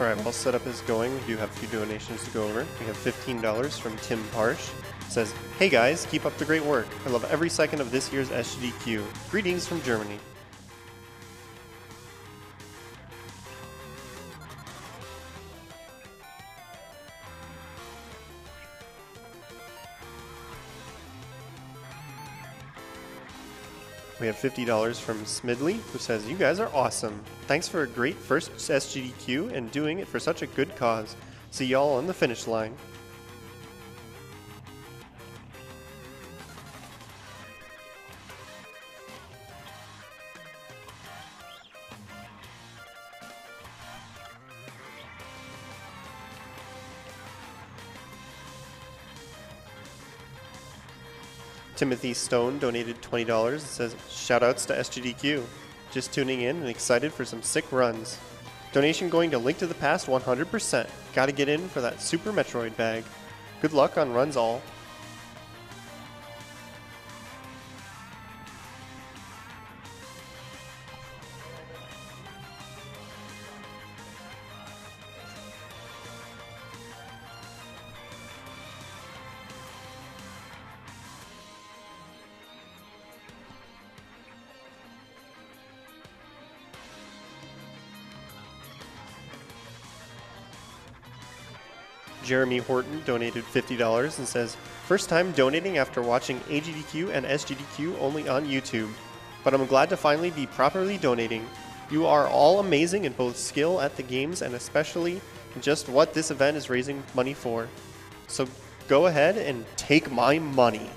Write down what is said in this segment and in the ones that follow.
All right, while setup is going, we do have a few donations to go over. We have $15 from Tim Parsh. It says, "Hey guys, keep up the great work. I love every second of this year's SGDQ. Greetings from Germany." We have $50 from Smidley, who says, "You guys are awesome. Thanks for a great first SGDQ and doing it for such a good cause. See y'all on the finish line." Timothy Stone donated $20 and says, "Shoutouts to SGDQ. Just tuning in and excited for some sick runs. Donation going to Link to the Past 100%. Gotta get in for that Super Metroid bag. Good luck on runs all." Jeremy Horton donated $50 and says, "First time donating after watching AGDQ and SGDQ only on YouTube, but I'm glad to finally be properly donating. You are all amazing in both skill at the games and especially just what this event is raising money for. So go ahead and take my money."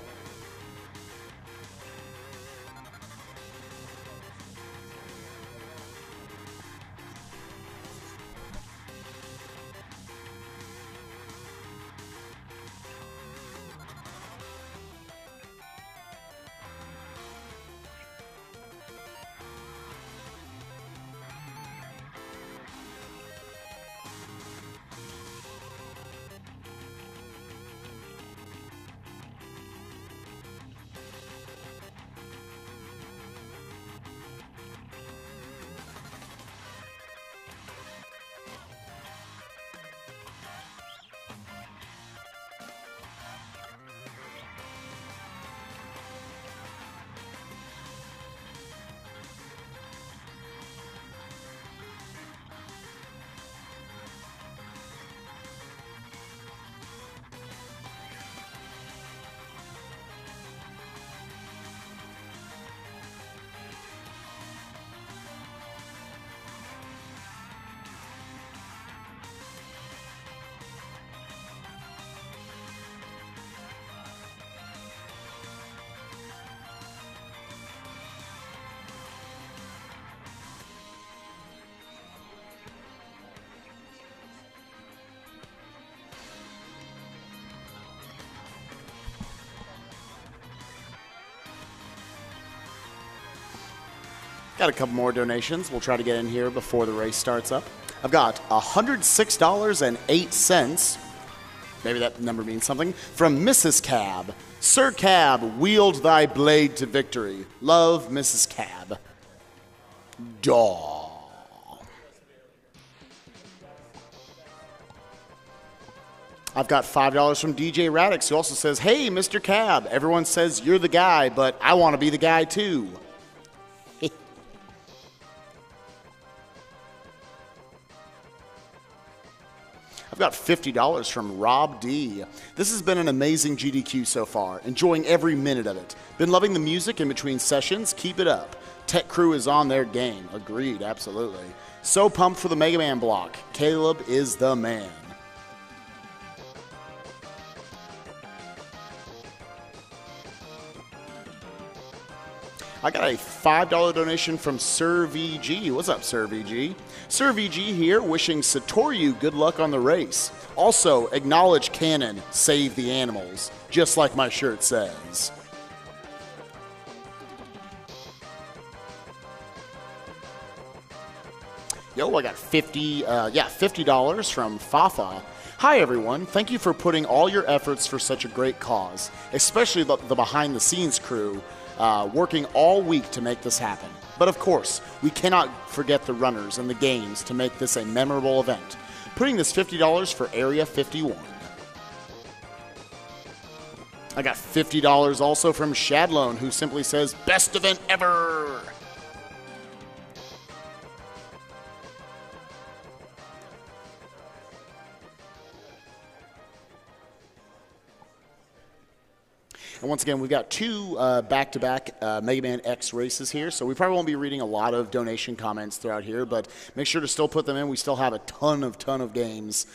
Got a couple more donations. We'll try to get in here before the race starts up. I've got $106.08. Maybe that number means something. From Mrs. Cab. "Sir Cab, wield thy blade to victory. Love, Mrs. Cab." Daw. I've got $5 from DJ Radix, who also says, "Hey, Mr. Cab, everyone says you're the guy, but I want to be the guy too." I've got $50 from Rob D. "This has been an amazing GDQ so far. Enjoying every minute of it. Been loving the music in between sessions. Keep it up. Tech crew is on their game." Agreed, absolutely. "So pumped for the Mega Man block. Caleb is the man." I got a $5 donation from Sir VG. What's up, Sir VG? Sir VG here, wishing Satoryu good luck on the race. Also, acknowledge canon, save the animals, just like my shirt says. Yo, I got $50 from Fafa. "Hi everyone, thank you for putting all your efforts for such a great cause, especially the behind the scenes crew. working all week to make this happen. But of course, we cannot forget the runners and the games to make this a memorable event. Putting this $50 for Area 51. I got $50 also from Shadlone, who simply says, best event ever! And once again, we've got two back-to-back Mega Man X races here, so we probably won't be reading a lot of donation comments throughout here, but make sure to still put them in. We still have a ton of games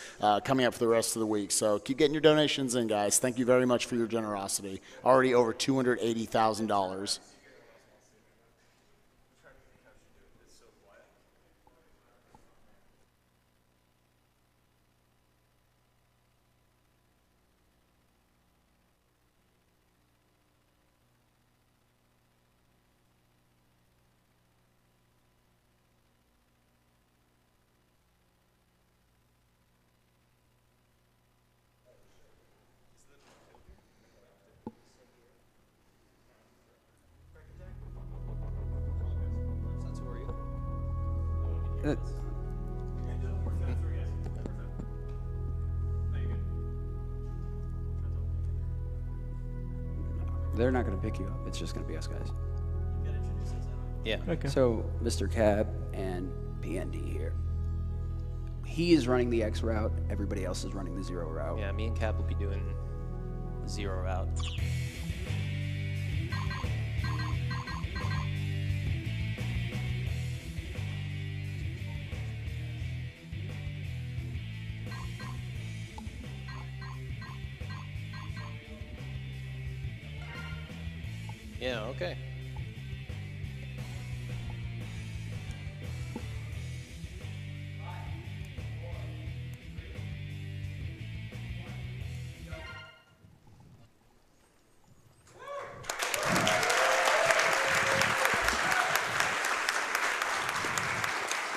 coming up for the rest of the week, so keep getting your donations in, guys. Thank you very much for your generosity. Already over $280,000. They're not going to pick you up. It's just going to be us guys. Yeah. Okay. So, MrCab and PND here. He is running the X route. Everybody else is running the 0 route. Yeah, me and Cab will be doing 0 route. Yeah, okay.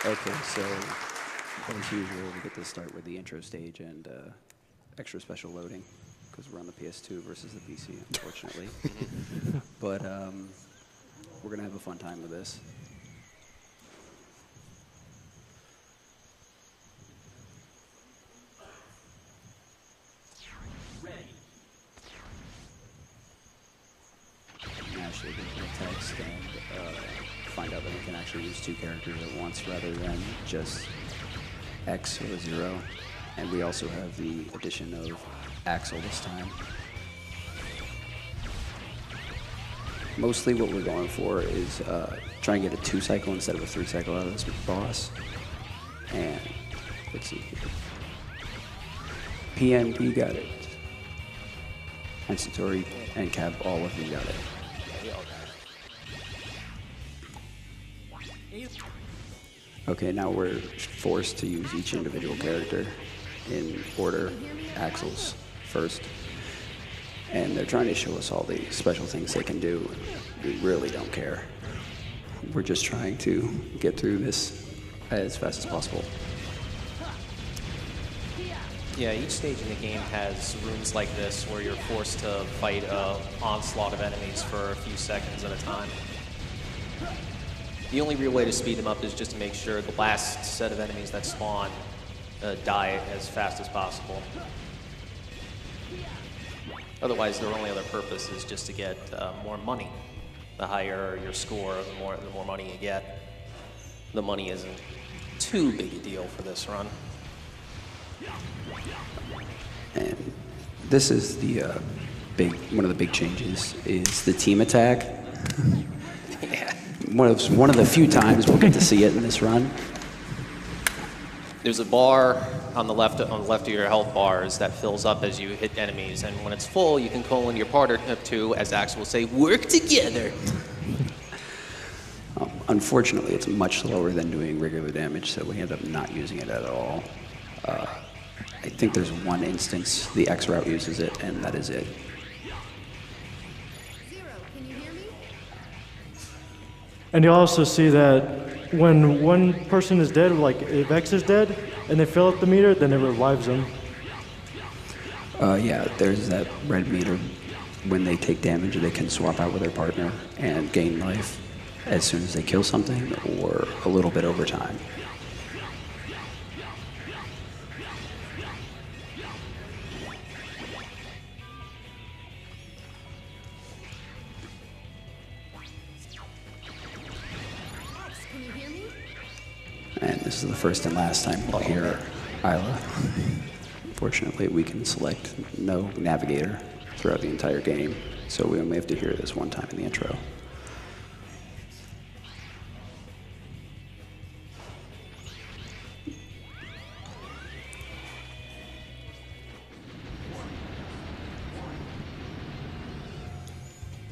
Okay, so as usual, we get to start with the intro stage and extra special loading because we're on the PS2 versus the PC, unfortunately. But we're gonna have a fun time with this. Actually, get the text and find out that we can actually use 2 characters at once rather than just X or 0. And we also have the addition of Axel this time. Mostly what we're going for is try and get a 2-cycle instead of a 3-cycle out of this boss. And let's see. PND got it. And Satoryu and Cab, all of you got it. Okay, now we're forced to use each individual character in order. Axel's first. And they're trying to show us all the special things they can do. We really don't care. We're just trying to get through this as fast as possible. Yeah, each stage in the game has rooms like this where you're forced to fight an onslaught of enemies for a few seconds at a time. The only real way to speed them up is just to make sure the last set of enemies that spawn die as fast as possible. Otherwise, their only other purpose is just to get more money. The higher your score, the more money you get. The money isn't too big a deal for this run. And this is the one of the big changes is the team attack. Yeah. One of the few times we'll get to see it in this run. There's a bar on the left of your health bars that fills up as you hit enemies, and when it's full, you can call in your partner to, as Axel will say, work together. Unfortunately, it's much slower than doing regular damage, so we end up not using it at all. I think there's one instance the X route uses it, and that is it. And you also see that when one person is dead, like if X is dead, and they fill up the meter, then it revives them. Yeah, there's that red meter when they take damage, they can swap out with their partner and gain life as soon as they kill something or a little bit over time. And this is the first and last time we'll hear Isla. Fortunately, we can select no navigator throughout the entire game, so we only have to hear this one time in the intro.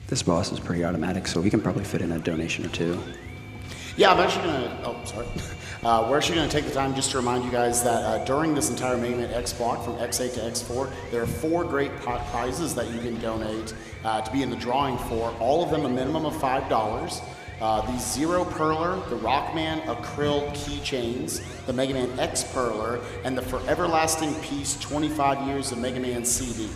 This boss is pretty automatic, so we can probably fit in a donation or two. Yeah, I'm actually going to, oh, sorry. We're actually going to take the time just to remind you guys that during this entire main event X block from X8 to X4, there are 4 great prizes that you can donate to be in the drawing for, all of them a minimum of $5. The Zero Perler, the Rockman Acryl keychains, the Mega Man X Perler, and the Foreverlasting Peace 25 Years of Mega Man CD.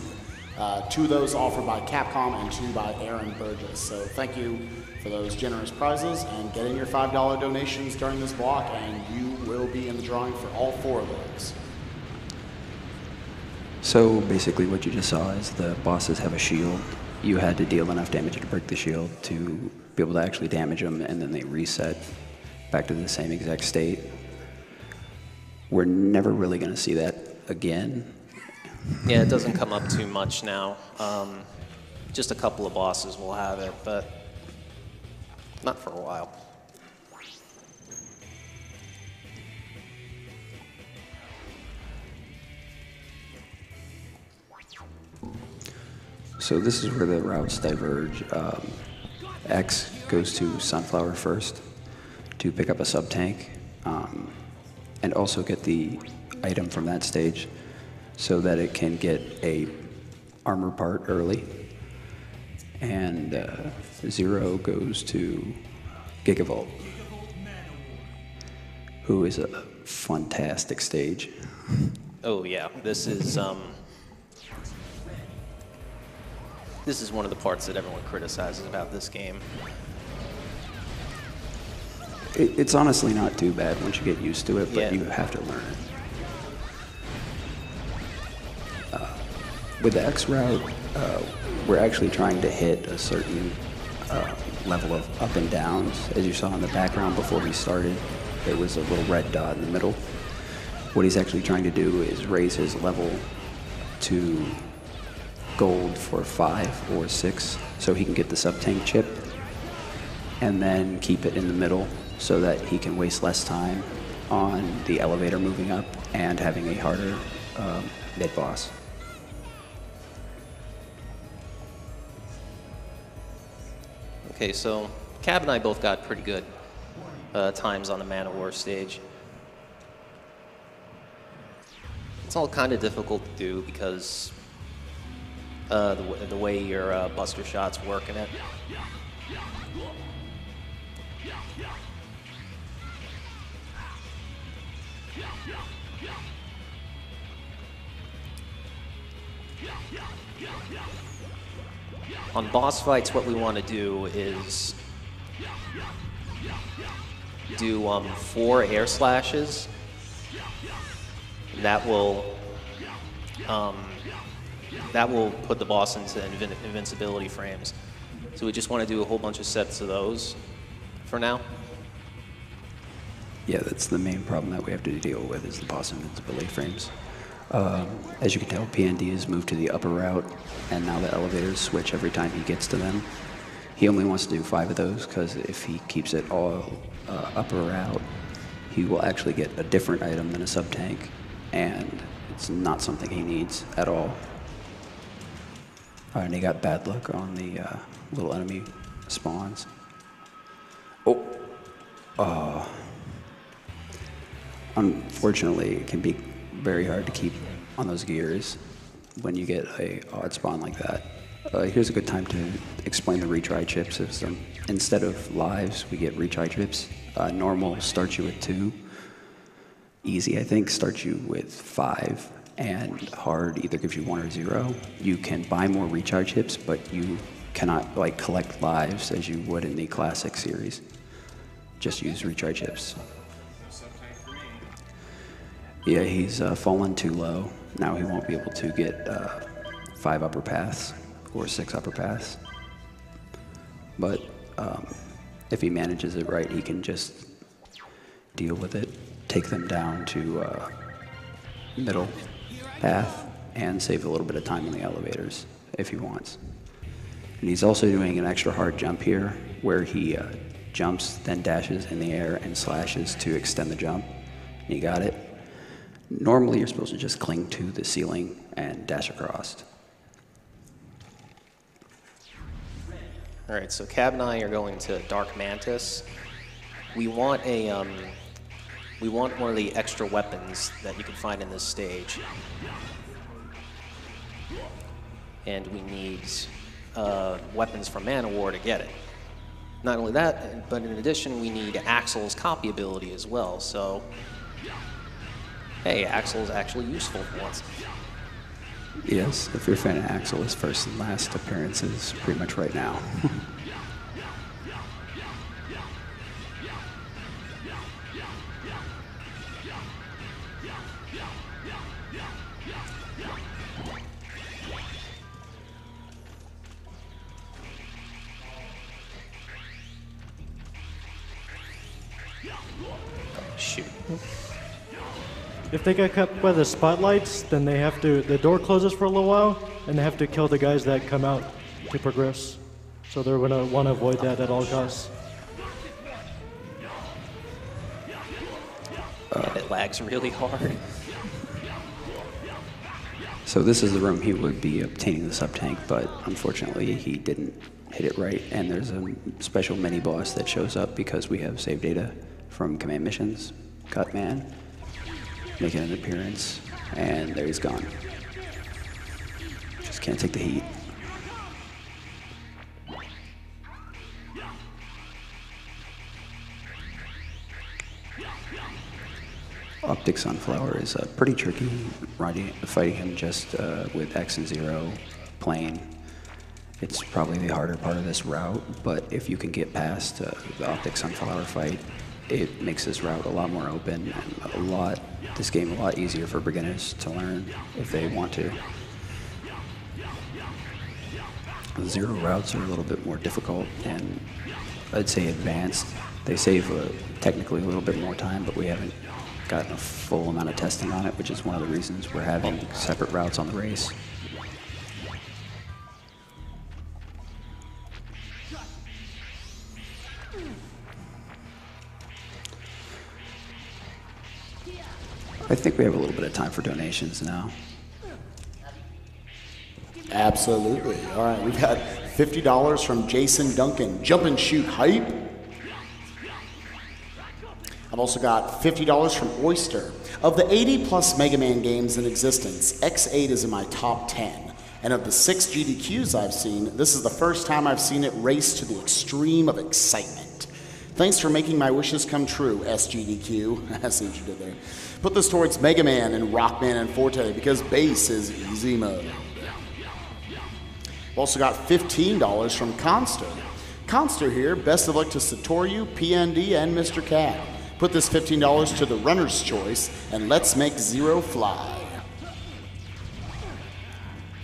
2 of those offered by Capcom and 2 by Aaron Burgess. So thank you for those generous prizes, and get in your $5 donations during this block, and you will be in the drawing for all 4 of those. So basically what you just saw is the bosses have a shield. You had to deal enough damage to break the shield to be able to actually damage them, and then they reset back to the same exact state. We're never really going to see that again. Yeah, it doesn't come up too much now. Just a couple of bosses will have it, but not for a while. So this is where the routes diverge. X goes to Sunflower first to pick up a sub-tank, and also get the item from that stage so that it can get a armor part early. And Zero goes to Gigavolt, who is a fantastic stage. Oh yeah, this is one of the parts that everyone criticizes about this game. It's honestly not too bad once you get used to it, but Yeah. you have to learn it. With the X route, we're actually trying to hit a certain level of up and downs. As you saw in the background before we started, there was a little red dot in the middle. What he's actually trying to do is raise his level to gold for 5 or 6 so he can get the sub-tank chip, and then keep it in the middle so that he can waste less time on the elevator moving up and having a harder mid-boss. Okay, so Cab and I both got pretty good times on the Man of War stage. It's all kind of difficult to do because the way your buster shots work in it. On boss fights, what we want to do is do 4 air slashes. That will put the boss into invincibility frames. So we just want to do a whole bunch of sets of those for now. Yeah, that's the main problem that we have to deal with, is the boss invincibility frames. As you can tell, PND has moved to the upper route, and now the elevators switch every time he gets to them. He only wants to do 5 of those, because if he keeps it all upper route, he will actually get a different item than a sub-tank, and it's not something he needs at all. And he got bad luck on the little enemy spawns. Unfortunately, it can be very hard to keep on those gears when you get a odd spawn like that. Here's a good time to explain the retry chip system. Instead of lives, we get retry chips. Normal starts you with 2. Easy, I think, starts you with 5. and hard either gives you 1 or 0. You can buy more recharge hips, but you cannot like collect lives as you would in the classic series. Just use recharge hips. Yeah, he's fallen too low. Now he won't be able to get 5 upper paths or 6 upper paths. But if he manages it right, he can just deal with it, take them down to middle path, and save a little bit of time on the elevators if he wants. And he's also doing an extra hard jump here, where he jumps, then dashes in the air and slashes to extend the jump. And you got it. Normally, you're supposed to just cling to the ceiling and dash across. All right, so Cab and I are going to Dark Mantis. We want one of the extra weapons that you can find in this stage. And we need weapons from Man-O-War to get it. Not only that, but in addition, we need Axel's copy ability as well. So, hey, Axel is actually useful for once. Yes, if you're a fan of Axel, his first and last appearance is pretty much right now. Shoot. If they get cut by the spotlights, then they have to, the door closes for a little while, and they have to kill the guys that come out to progress. So they're gonna want to avoid that at all costs. It lags really hard. So this is the room he would be obtaining the sub-tank, but unfortunately he didn't hit it right, and there's a special mini-boss that shows up because we have save data from command missions. Cut man, making an appearance, and there he's gone. Just can't take the heat. Optic Sunflower is pretty tricky, fighting him just with X and 0 playing. It's probably the harder part of this route, but if you can get past the Optic Sunflower fight, it makes this route a lot more open and this game a lot easier for beginners to learn if they want to. The 0 routes are a little bit more difficult and I'd say advanced. They save technically a little bit more time, but we haven't gotten a full amount of testing on it, which is one of the reasons we're having separate routes on the race. I think we have a little bit of time for donations now. Absolutely. All right, we've got $50 from Jason Duncan. Jump and shoot hype. I've also got $50 from Oyster. Of the 80 plus Mega Man games in existence, X8 is in my top 10. And of the 6 GDQs I've seen, this is the first time I've seen it race to the extreme of excitement. Thanks for making my wishes come true, SGDQ. I see what you did there. Put this towards Mega Man and Rockman and Forte because bass is easy mode. We've also got $15 from Conster. Conster here, best of luck to Satoryu, PND, and MrCab. Put this $15 to the runner's choice and let's make 0 fly.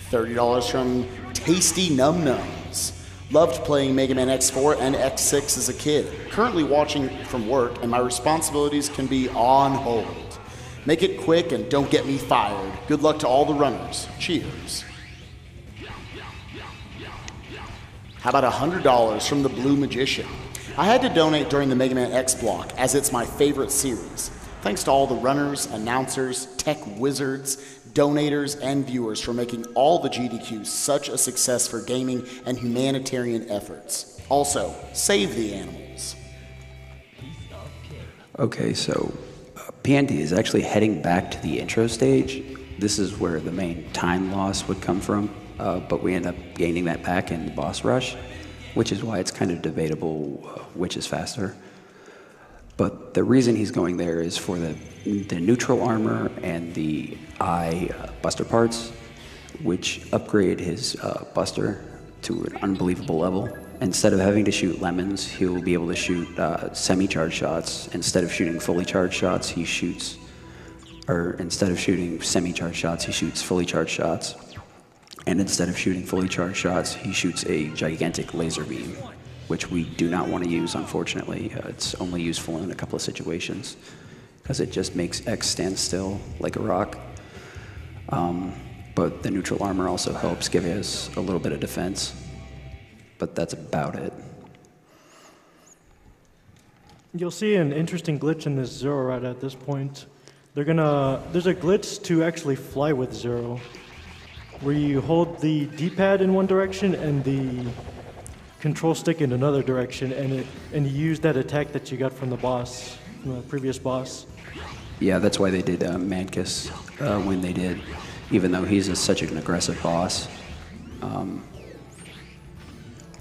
$30 from Tasty Num Nums. Loved playing Mega Man X4 and X6 as a kid. Currently watching from work and my responsibilities can be on hold. Make it quick and don't get me fired. Good luck to all the runners. Cheers. How about $100 from the Blue Magician? I had to donate during the Mega Man X block as it's my favorite series. Thanks to all the runners, announcers, tech wizards, donators, and viewers for making all the GDQs such a success for gaming and humanitarian efforts. Also, save the animals. Okay, so PND is actually heading back to the intro stage. This is where the main time loss would come from, but we end up gaining that back in the boss rush, which is why it's kind of debatable which is faster. But the reason he's going there is for the neutral armor and the eye buster parts, which upgrade his buster to an unbelievable level. Instead of having to shoot lemons, he'll be able to shoot semi-charged shots. Instead of shooting fully charged shots, he shoots, or instead of shooting semi-charged shots, he shoots fully charged shots. And instead of shooting fully charged shots, he shoots a gigantic laser beam, which we do not want to use, unfortunately. It's only useful in a couple of situations, because it just makes X stand still like a rock. But the neutral armor also helps give us a little bit of defense. But that's about it. You'll see an interesting glitch in this Zero right at this point. There's a glitch to actually fly with Zero, where you hold the D-pad in one direction and the control stick in another direction, and you use that attack that you got from the boss, from the previous boss. Yeah, that's why they did Mankiss when they did, even though he's such an aggressive boss.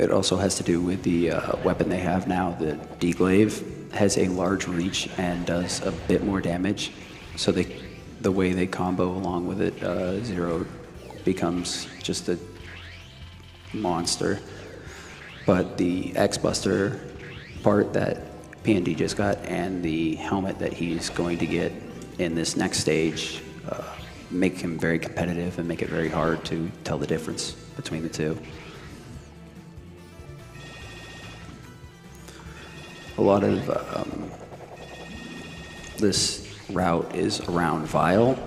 It also has to do with the weapon they have now. The D-Glaive has a large reach and does a bit more damage. So the way they combo along with it, Zero becomes just a monster. But the X-Buster part that PND just got and the helmet that he's going to get in this next stage make him very competitive and make it very hard to tell the difference between the two. A lot of this route is around Vile.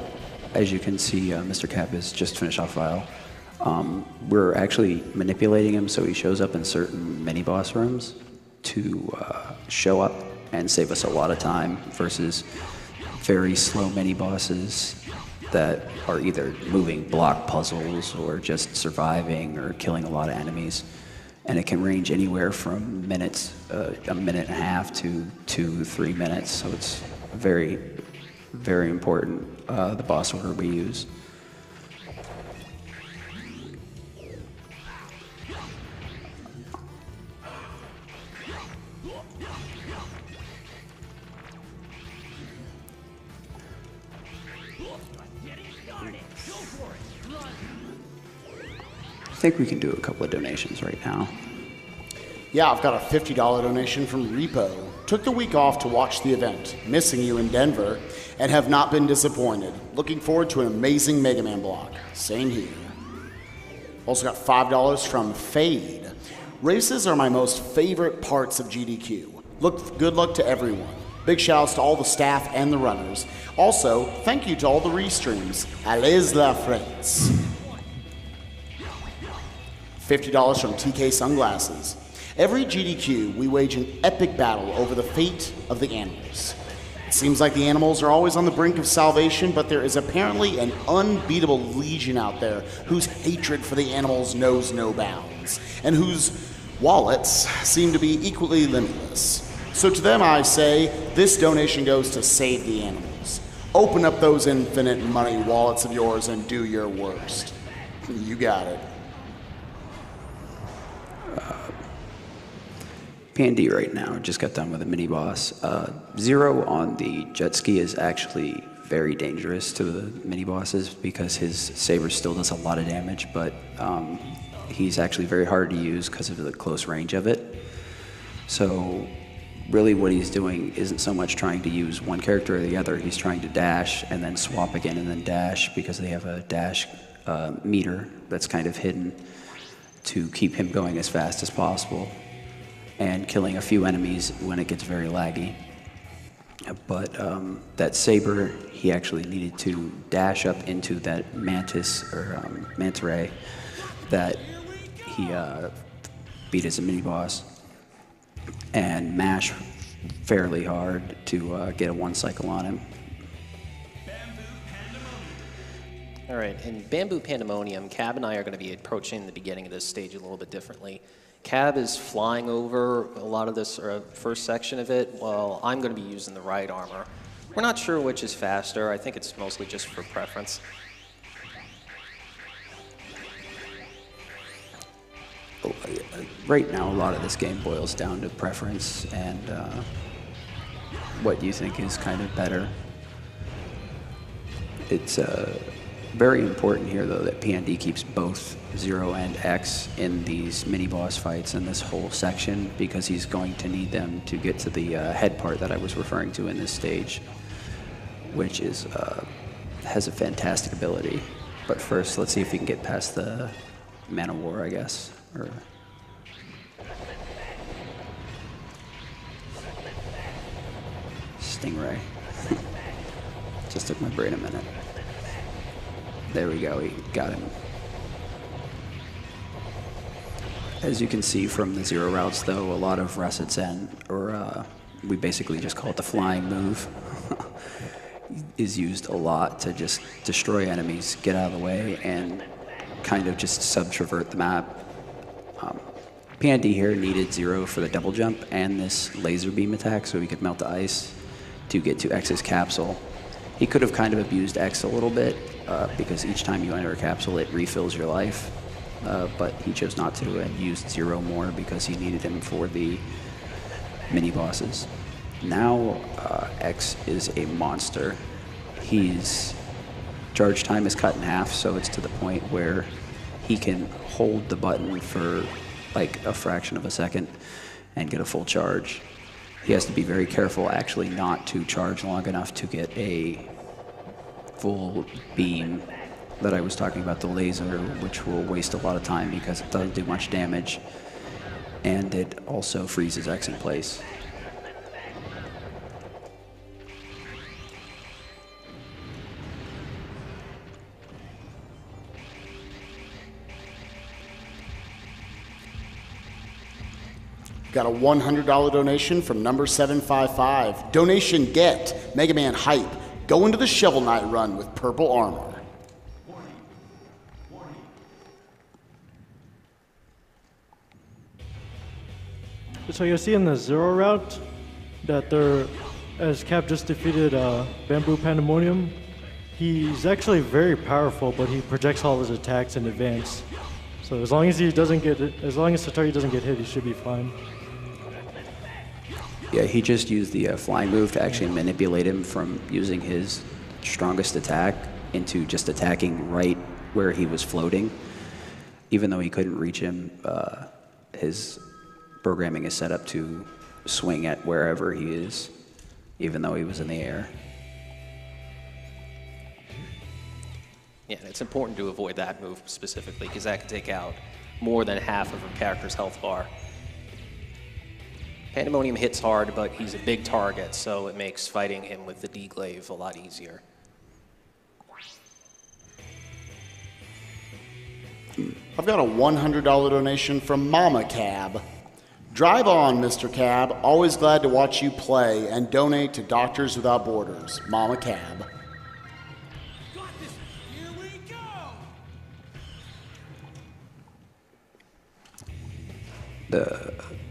As you can see, MrCab has just finished off Vile. We're actually manipulating him so he shows up in certain mini-boss rooms to show up and save us a lot of time versus very slow mini-bosses that are either moving block puzzles or just surviving or killing a lot of enemies. And it can range anywhere from minutes, a minute and a half to 2-3 minutes. So it's very, very important, the boss order we use. I think we can do a couple of donations right now. Yeah, I've got a $50 donation from Repo. Took the week off to watch the event, missing you in Denver, and have not been disappointed. Looking forward to an amazing Mega Man block. Same here. Also got $5 from Fade. Races are my most favorite parts of GDQ. Good luck to everyone. Big shout-outs to all the staff and the runners. Also, thank you to all the restreams. Allez la France. $50 from TK Sunglasses. Every GDQ, we wage an epic battle over the fate of the animals. It seems like the animals are always on the brink of salvation, but there is apparently an unbeatable legion out there whose hatred for the animals knows no bounds, and whose wallets seem to be equally limitless. So to them I say, this donation goes to save the animals. Open up those infinite money wallets of yours and do your worst. You got it. PND right now just got done with a mini boss. Zero on the jet ski is actually very dangerous to the mini bosses because his saber still does a lot of damage, but he's actually very hard to use because of the close range of it. So really what he's doing isn't so much trying to use one character or the other. He's trying to dash and then swap again and then dash because they have a dash meter that's kind of hidden to keep him going as fast as possible and killing a few enemies when it gets very laggy. But that saber, he actually needed to dash up into that mantis or manta ray that he beat as a mini boss and mash fairly hard to get a one cycle on him. All right, in Bamboo Pandemonium, Cab and I are going to be approaching the beginning of this stage a little bit differently. Cab is flying over a lot of this first section of it, while I'm going to be using the right armor. We're not sure which is faster. I think it's mostly just for preference. Right now, a lot of this game boils down to preference, and what you think is kind of better. It's very important here, though, that PND keeps both 0 and X in these mini-boss fights in this whole section, because he's going to need them to get to the head part that I was referring to in this stage, which is has a fantastic ability. But first, let's see if we can get past the Man of War, I guess. Or Stingray. Just took my brain a minute. There we go, he got him. As you can see from the 0 routes, though, a lot of Rasetsen, or we basically just call it the flying move, is used a lot to just destroy enemies, get out of the way, and kind of just subtravert the map. PND here needed 0 for the double jump and this laser beam attack so he could melt the ice to get to X's capsule. He could have kind of abused X a little bit, because each time you enter a capsule, it refills your life. But he chose not to and used 0 more because he needed him for the mini-bosses. Now, X is a monster. His charge time is cut in half, so it's to the point where he can hold the button for like a fraction of a second and get a full charge. He has to be very careful actually not to charge long enough to get a full beam that I was talking about, the laser, which will waste a lot of time because it doesn't do much damage, and it also freezes X in place. Got a $100 donation from number 755. Donation get Mega Man hype. Go into the Shovel Knight run with purple armor. So you'll see in the 0 route that as Cap just defeated Bamboo Pandemonium, he's actually very powerful, but he projects all his attacks in advance. So as long as Satoryu doesn't get hit, he should be fine. Yeah, he just used the flying move to actually manipulate him from using his strongest attack into just attacking right where he was floating. Even though he couldn't reach him, his programming is set up to swing at wherever he is, even though he was in the air. Yeah, it's important to avoid that move specifically because that can take out more than half of a character's health bar. Pandemonium hits hard, but he's a big target, so it makes fighting him with the D-glaive a lot easier. I've got a $100 donation from Mama Cab. Drive on, Mr. Cab. Always glad to watch you play and donate to Doctors Without Borders. Mama Cab.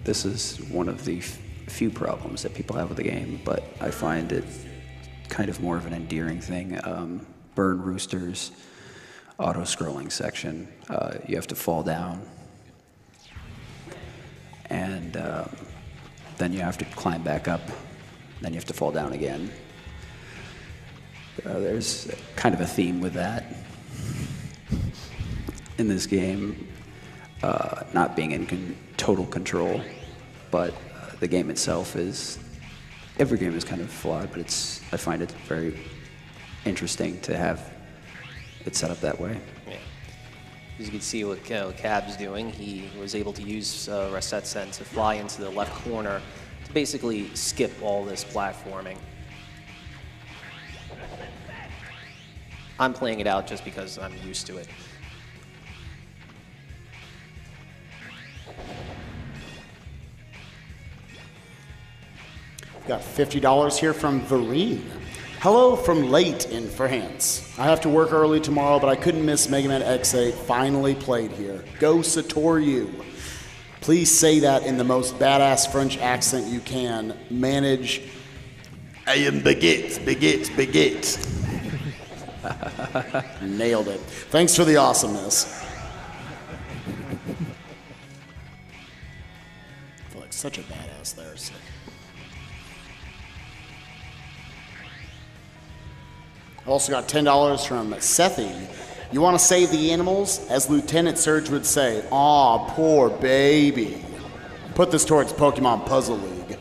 This is one of the few problems that people have with the game, but I find it kind of more of an endearing thing. Burn Rooster's auto-scrolling section. You have to fall down, and then you have to climb back up, then you have to fall down again. There's kind of a theme with that in this game, not being in total control, but the game itself is, every game is kind of flawed, but I find it very interesting to have it set up that way. Yeah. As you can see what Cab's doing, he was able to use Rasetsen to fly into the left corner to basically skip all this platforming. I'm playing it out just because I'm used to it. Got $50 here from Vereen. Hello from late in France. I have to work early tomorrow, but I couldn't miss Mega Man X8. Finally played here. Go Satoryu. Please say that in the most badass French accent you can. Manage. I am baguette, baguette, baguette. Nailed it. Thanks for the awesomeness. I feel like such a badass there. So. I've also got $10 from Sethi. You want to save the animals? As Lieutenant Surge would say, aw, poor baby. Put this towards Pokemon Puzzle League.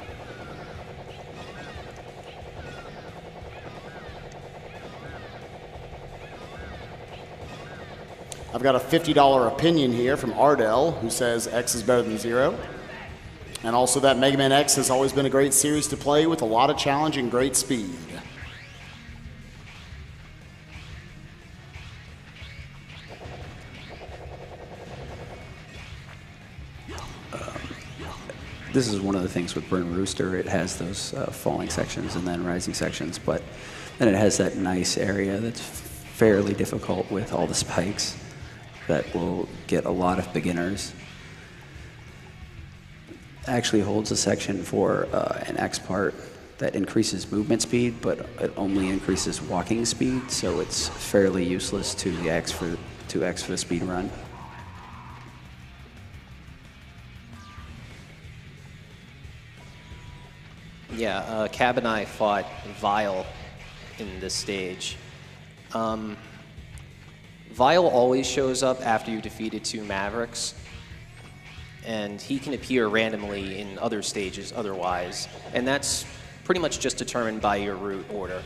I've got a $50 opinion here from Ardell, who says X is better than 0. And also that Mega Man X has always been a great series to play with a lot of challenge and great speed. This is one of the things with Burn Rooster. It has those falling sections and then rising sections, but then it has that nice area that's fairly difficult with all the spikes that will get a lot of beginners. Actually holds a section for an X part that increases movement speed, but it only increases walking speed, so it's fairly useless to the X for the speed run. Yeah, Cab and I fought Vile in this stage. Vile always shows up after you defeated 2 Mavericks, and he can appear randomly in other stages otherwise, and that's pretty much just determined by your route order.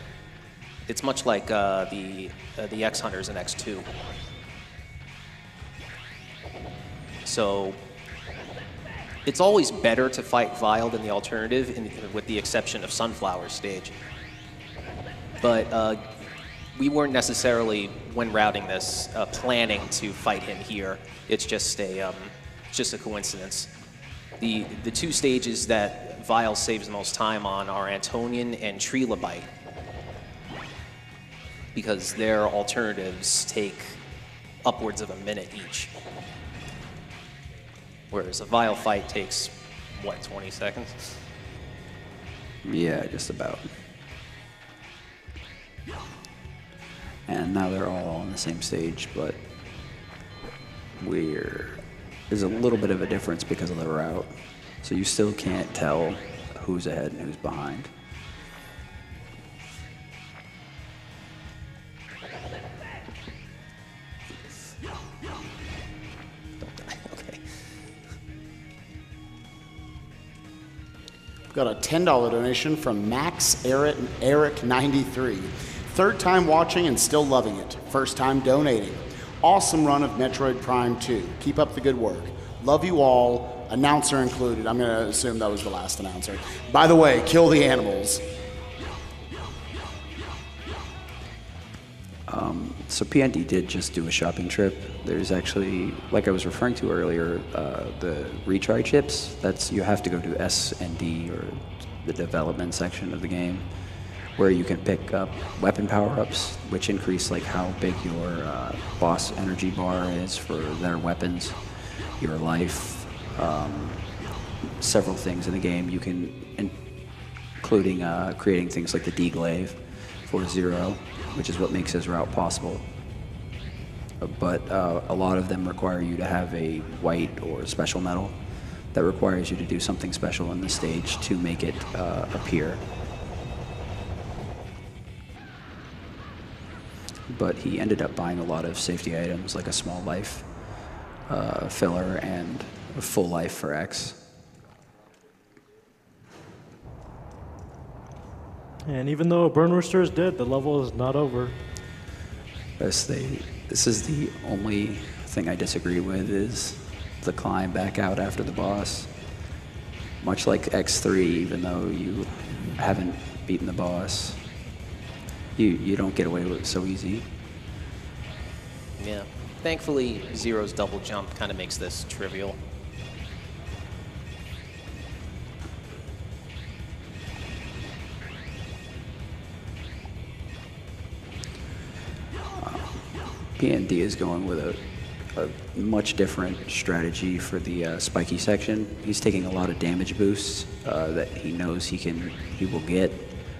It's much like the X Hunters in X2. So it's always better to fight Vile than the alternative, with the exception of Sunflower stage. But we weren't necessarily, when routing this, planning to fight him here. It's just a coincidence. The 2 stages that Vile saves the most time on are Antonian and Trilobite, because their alternatives take upwards of a minute each. Whereas a Vile fight takes, what, 20 seconds? Yeah, just about. And now they're all on the same stage, but there's a little bit of a difference because of the route. So you still can't tell who's ahead and who's behind. Got a $10 donation from Max Eric 93. Third time watching and still loving it. First time donating. Awesome run of Metroid Prime 2. Keep up the good work. Love you all. Announcer included. I'm going to assume that was the last announcer. By the way, kill the animals. So PND did just do a shopping trip. There's actually, like I was referring to earlier, the retry chips. You have to go to S&D, or the development section of the game, where you can pick up weapon power-ups, which increase like how big your boss energy bar is for their weapons, your life, several things in the game. You can, including creating things like the D-Glaive for Zero, which is what makes his route possible. But a lot of them require you to have a white or special medal that requires you to do something special in the stage to make it appear. But he ended up buying a lot of safety items, like a small life filler and a full life for X. And even though Burn Rooster is dead, the level is not over. This is the only thing I disagree with, is the climb back out after the boss. Much like X3, even though you haven't beaten the boss, you don't get away with it so easy. Yeah. Thankfully, Zero's double jump kind of makes this trivial. PND is going with a much different strategy for the spiky section. He's taking a lot of damage boosts that he knows he will get,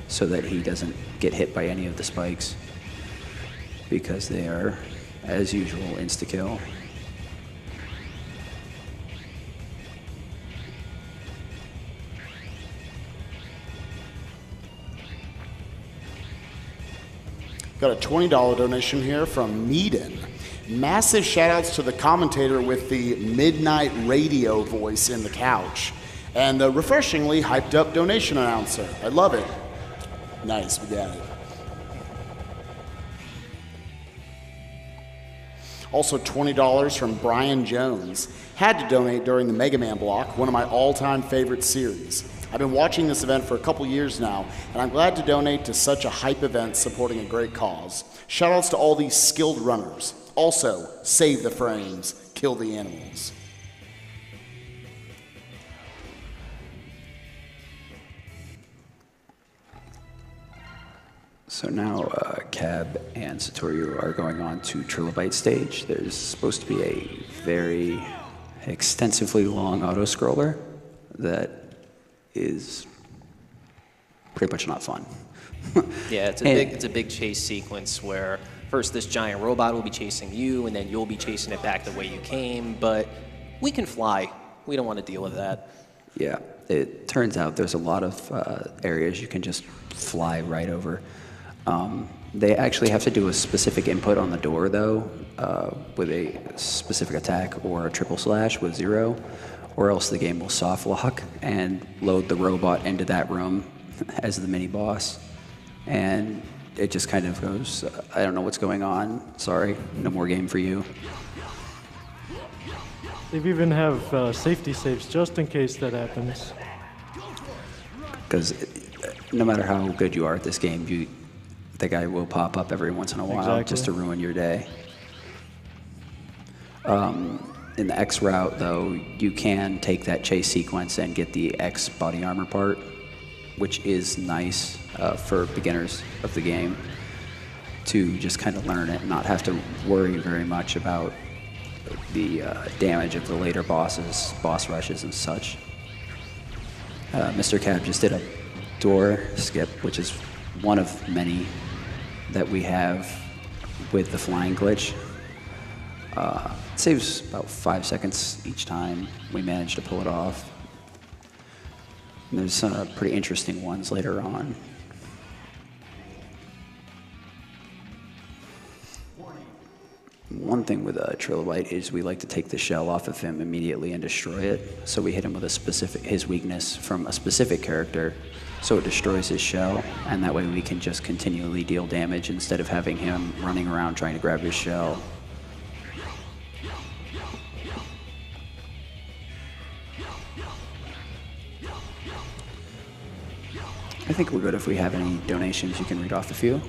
so that he doesn't get hit by any of the spikes, because they are, as usual, insta-kill. Got a $20 donation here from Meaden. Massive shout outs to the commentator with the midnight radio voice in the couch. And the refreshingly hyped up donation announcer. I love it. Nice, we got it. Also $20 from Brian Jones. Had to donate during the Mega Man block, one of my all-time favorite series. I've been watching this event for a couple years now, and I'm glad to donate to such a hype event supporting a great cause. Shoutouts to all these skilled runners. Also, save the frames, kill the animals. So now Cab and Satoryu are going on to Trilobite stage. There's supposed to be a very extensively long auto-scroller that is pretty much not fun. Yeah, it's a big chase sequence where first this giant robot will be chasing you, and then you'll be chasing it back the way you came, but we can fly. We don't want to deal with that. Yeah, it turns out there's a lot of areas you can just fly right over. They actually have to do a specific input on the door, though, with a specific attack or a triple slash with 0, or else the game will soft lock and load the robot into that room as the mini boss. And it just kind of goes, I don't know what's going on. Sorry, no more game for you. They even have safety saves just in case that happens. Because no matter how good you are at this game, the guy will pop up every once in a while just to ruin your day. In the X route, though, you can take that chase sequence and get the X body armor part, which is nice for beginners of the game to just kind of learn it and not have to worry very much about the damage of the later bosses, boss rushes and such. MrCab just did a door skip, which is one of many that we have with the flying glitch. It saves about 5 seconds each time we manage to pull it off. And there's some pretty interesting ones later on. One thing with Trilobite is we like to take the shell off of him immediately and destroy it. So we hit him with his weakness from a specific character, so it destroys his shell, and that way we can just continually deal damage instead of having him running around trying to grab his shell. I think we're good if we have any donations. You can read off a few.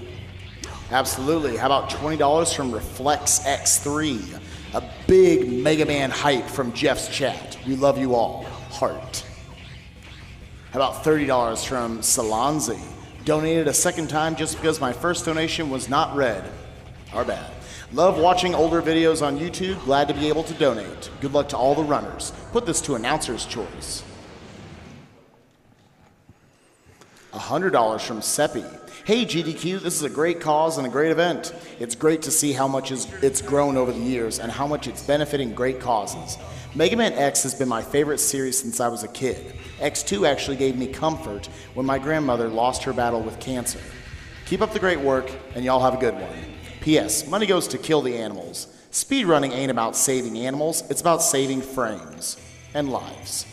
Absolutely. How about $20 from Reflex X3? A big Mega Man hype from Jeff's chat. We love you all. Heart. How about $30 from Salanzi? Donated a second time just because my first donation was not read. Our bad. Love watching older videos on YouTube. Glad to be able to donate. Good luck to all the runners. Put this to announcer's choice. $100 from Seppi. Hey GDQ, this is a great cause and a great event. It's great to see how much it's grown over the years and how much it's benefiting great causes. Mega Man X has been my favorite series since I was a kid. X2 actually gave me comfort when my grandmother lost her battle with cancer. Keep up the great work, and y'all have a good one. P.S. Money goes to kill the animals. Speedrunning ain't about saving animals, it's about saving frames and lives.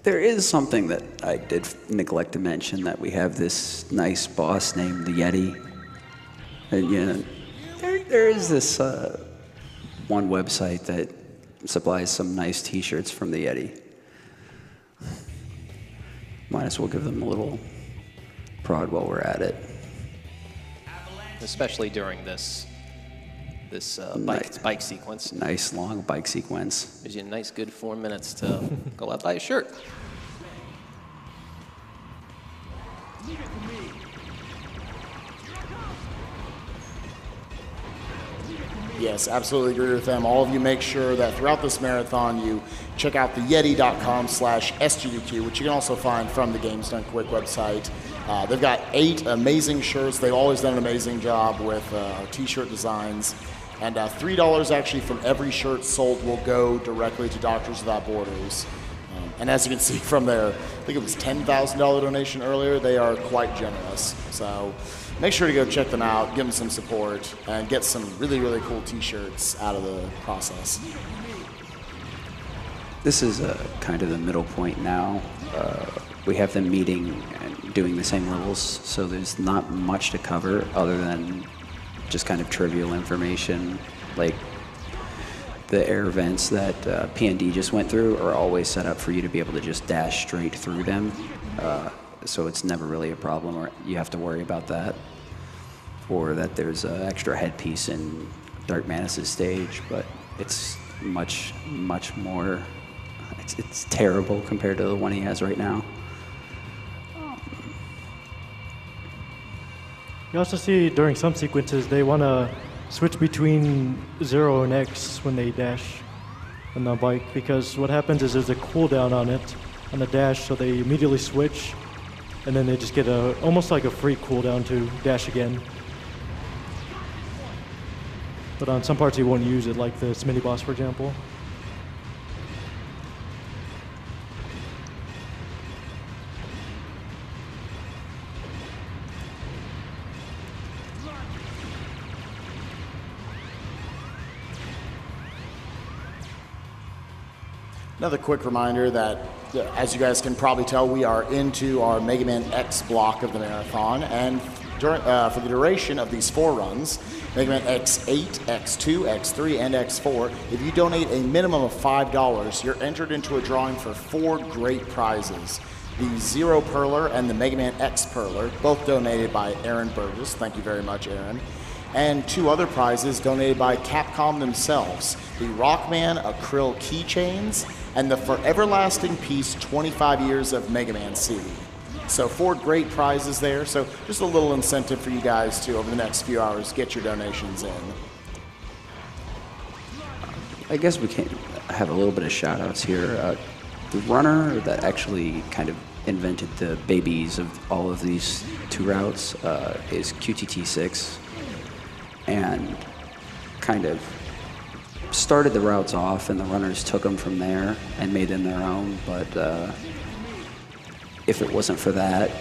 There is something that I did neglect to mention, that we have this nice boss named the Yeti. And you know, there is this one website that supplies some nice t-shirts from the Yeti. Might as well give them a little prod while we're at it. Especially during this bike sequence. Nice long bike sequence. Gives you a nice good 4 minutes to go out buy a shirt. Yes, absolutely agree with them. All of you make sure that throughout this marathon you check out the yeti.com/SGDQ, which you can also find from the Games Done Quick website. They've got 8 amazing shirts. They've always done an amazing job with our t-shirt designs. And $3 actually from every shirt sold will go directly to Doctors Without Borders. And as you can see from their, I think it was $10,000 donation earlier, they are quite generous. So make sure to go check them out, give them some support, and get some really, really cool t-shirts out of the process. This is kind of the middle point now. We have them meeting and doing the same levels, so there's not much to cover other than just kind of trivial information. Like the air vents that PND just went through are always set up for you to be able to just dash straight through them. So it's never really a problem, or you have to worry about that. Or that there's an extra headpiece in Dark Manus' stage, but it's much, much more. It's terrible compared to the one he has right now. You also see during some sequences they want to switch between 0 and X when they dash on the bike, because what happens is there's a cooldown on it, on the dash, so they immediately switch, and then they just get almost like a free cooldown to dash again. But on some parts you won't use it, like this mini boss, for example. Another quick reminder that, as you guys can probably tell, we are into our Mega Man X block of the marathon, and for the duration of these 4 runs, Mega Man X8, X2, X3, and X4, if you donate a minimum of $5, you're entered into a drawing for 4 great prizes. The Zero Perler and the Mega Man X Perler, both donated by Aaron Burgess. Thank you very much, Aaron. And 2 other prizes donated by Capcom themselves, the Rockman Acryl keychains and the Forever Lasting Peace 25 Years of Mega Man CD. So 4 great prizes there, so just a little incentive for you guys to, over the next few hours, get your donations in. I guess we can have a little bit of shout outs here. The runner that actually kind of invented the babies of all of these 2 routes is QTT6, and kind of started the routes off, and the runners took them from there and made them their own. But if it wasn't for that,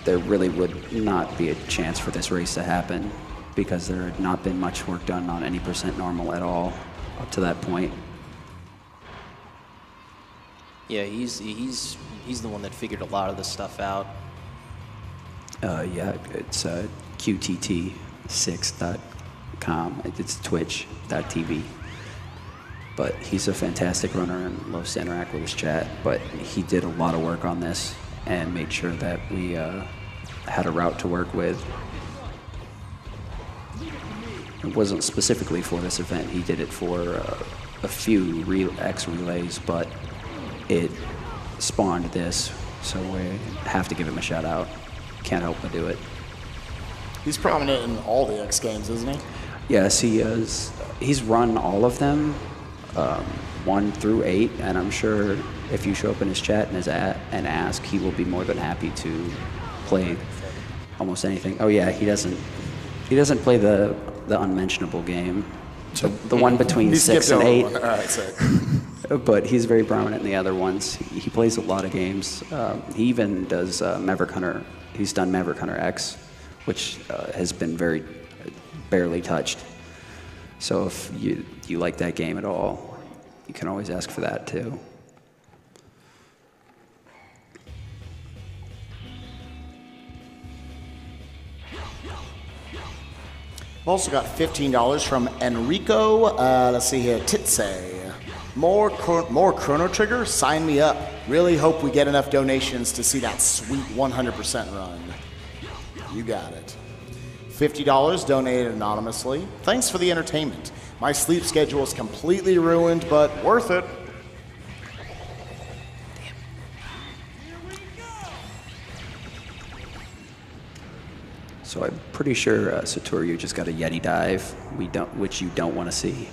there really would not be a chance for this race to happen, because there had not been much work done on any percent normal at all up to that point. Yeah, he's the one that figured a lot of this stuff out. Yeah, it's QTT6.com. It's twitch.tv. But he's a fantastic runner and loves to interact with his chat. But he did a lot of work on this and made sure that we had a route to work with. It wasn't specifically for this event. He did it for a few X relays, but it spawned this, so we have to give him a shout out. Can't help but do it. He's prominent in all the X games, isn't he? Yes, he is. He's run all of them, 1 through 8, and I'm sure if you show up in his chat and ask, he will be more than happy to play almost anything. Oh yeah, he doesn't play the unmentionable game, the one between 6 and 8. All right, sick. But he's very prominent in the other ones. He plays a lot of games. He even does Maverick Hunter. He's done Maverick Hunter X, which has been very barely touched. So if you like that game at all, you can always ask for that too. I've also got $15 from Enrico, let's see here, Titse. More Chrono Trigger? Sign me up. Really hope we get enough donations to see that sweet 100% run. You got it. $50 donated anonymously. Thanks for the entertainment. My sleep schedule is completely ruined, but worth it. So I'm pretty sure Satoryu just got a Yeti dive, which you don't want to see,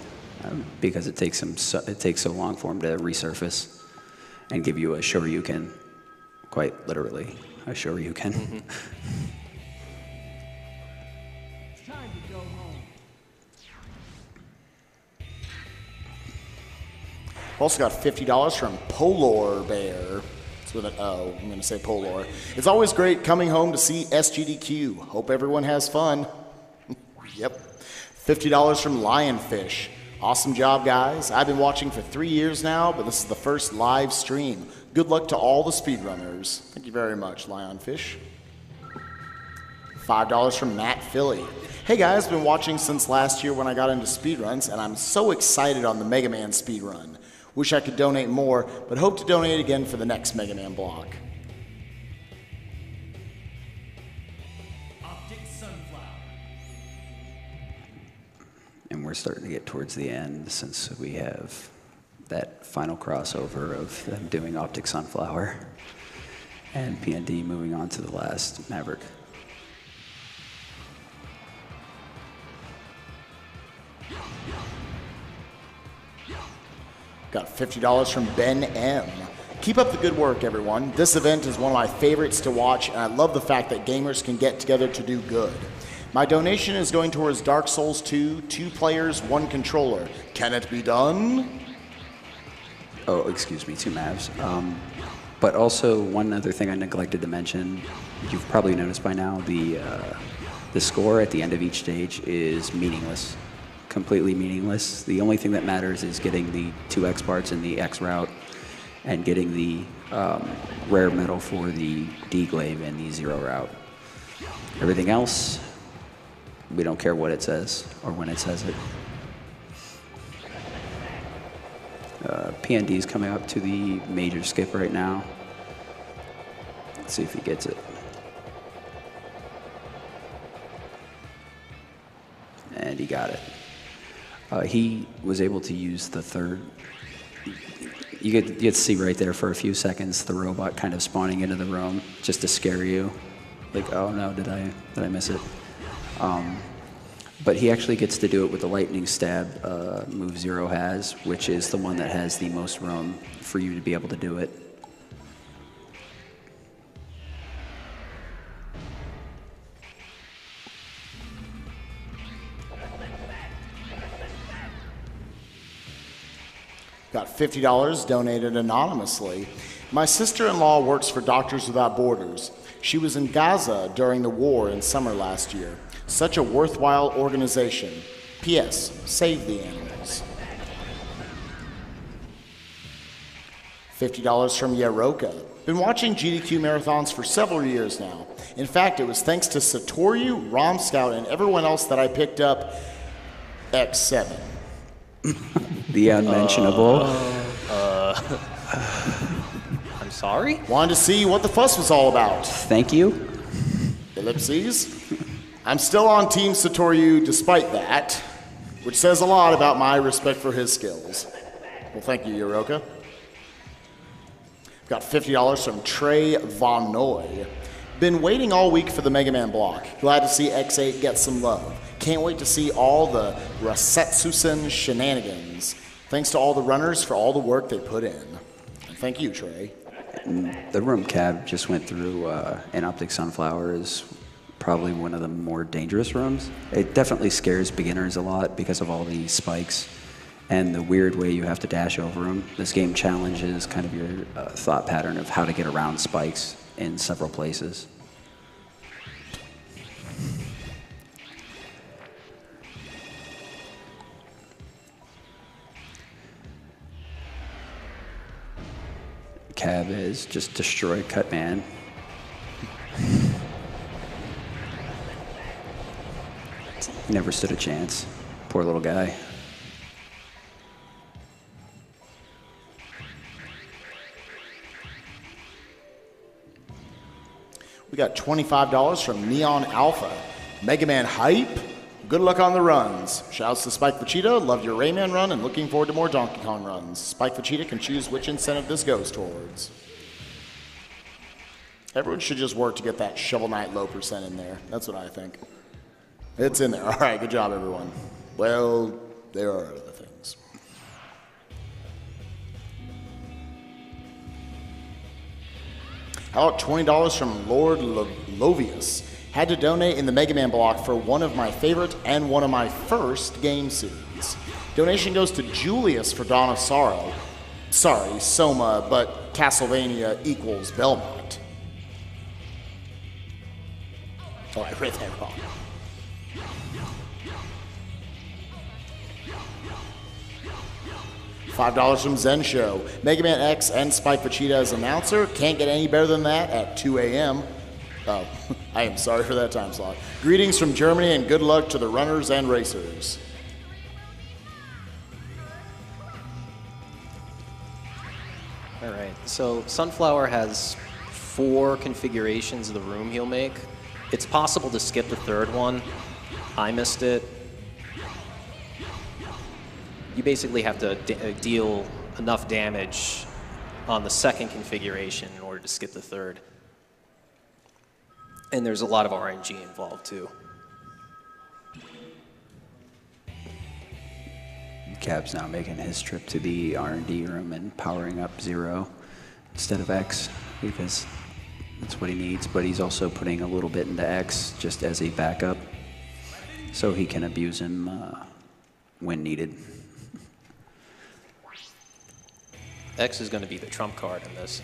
because it takes so long for him to resurface and give you a Shoryuken, quite literally a Shoryuken. Mm-hmm. Also got $50 from Polar Bear. It's with an O. I'm going to say Polar. It's always great coming home to see SGDQ. Hope everyone has fun. Yep. $50 from Lionfish. Awesome job, guys. I've been watching for 3 years now, but this is the first live stream. Good luck to all the speedrunners. Thank you very much, Lionfish. $5 from Matt Philly. Hey guys, been watching since last year when I got into speedruns, and I'm so excited on the Mega Man speedrun. Wish I could donate more, but hope to donate again for the next Mega Man block. And we're starting to get towards the end since we have that final crossover of them doing Optic Sunflower and PND moving on to the last Maverick. Got $50 from Ben M. Keep up the good work, everyone. This event is one of my favorites to watch, and I love the fact that gamers can get together to do good. My donation is going towards Dark Souls 2, 2 players, 1 controller. Can it be done? Oh, excuse me, 2 Mavs. But also, one other thing I neglected to mention, you've probably noticed by now, the score at the end of each stage is meaningless. Completely meaningless. The only thing that matters is getting the 2 X parts in the X route and getting the rare medal for the D glaive in the 0 route. Everything else, we don't care what it says or when it says it. PND is coming up to the major skip right now. Let's see if he gets it. And he got it. He was able to use the third. You get to see right there for a few seconds the robot kind of spawning into the room just to scare you. Like, oh no, did I miss it? But he actually gets to do it with the lightning stab move 0 has, which is the one that has the most room for you to be able to do it. Got $50 donated anonymously. My sister-in-law works for Doctors Without Borders. She was in Gaza during the war in summer last year. Such a worthwhile organization. P.S. Save the animals. $50 from Yaroka. Been watching GDQ marathons for several years now. In fact, it was thanks to Satoryu, Rom Scout, and everyone else that I picked up X7. The unmentionable. I'm sorry? Wanted to see what the fuss was all about. Thank you. Ellipses. I'm still on Team Satoryu despite that, which says a lot about my respect for his skills. Well, thank you, Yaroka. Got $50 from Trey Von Noy. Been waiting all week for the Mega Man block. Glad to see X8 get some love. Can't wait to see all the Rasetsusen shenanigans. Thanks to all the runners for all the work they put in. And thank you, Trey. The room Cab just went through in Optic Sunflower is probably one of the more dangerous rooms. It definitely scares beginners a lot because of all the spikes and the weird way you have to dash over them. This game challenges kind of your thought pattern of how to get around spikes in several places. Cab is just destroyed Cutman. Never stood a chance. Poor little guy. We got $25 from Neon Alpha. Mega Man hype. Good luck on the runs. Shouts to Spike Vegeta. Love your Rayman run and looking forward to more Donkey Kong runs. Spike Vegeta can choose which incentive this goes towards. Everyone should just work to get that Shovel Knight low percent in there. That's what I think. It's in there. All right, good job, everyone. Well, there are other things. How about $20 from Lord Lovius? Had to donate in the Mega Man block for one of my favorite and one of my first game series. Donation goes to Julius for Dawn of Sorrow. Sorry, Soma, but Castlevania equals Belmont. Oh, I read that wrong. $5 from Zen Show. Mega Man X and Spike Vegeta as announcer. Can't get any better than that at 2 a.m. Oh, I am sorry for that time slot. Greetings from Germany and good luck to the runners and racers. All right, so Sunflower has 4 configurations of the room he'll make. It's possible to skip the third one. I missed it. You basically have to deal enough damage on the second configuration in order to skip the third. And there's a lot of RNG involved too. Cab's now making his trip to the R&D room and powering up Zero instead of X because that's what he needs, but he's also putting a little bit into X just as a backup so he can abuse him when needed. X is going to be the trump card in this.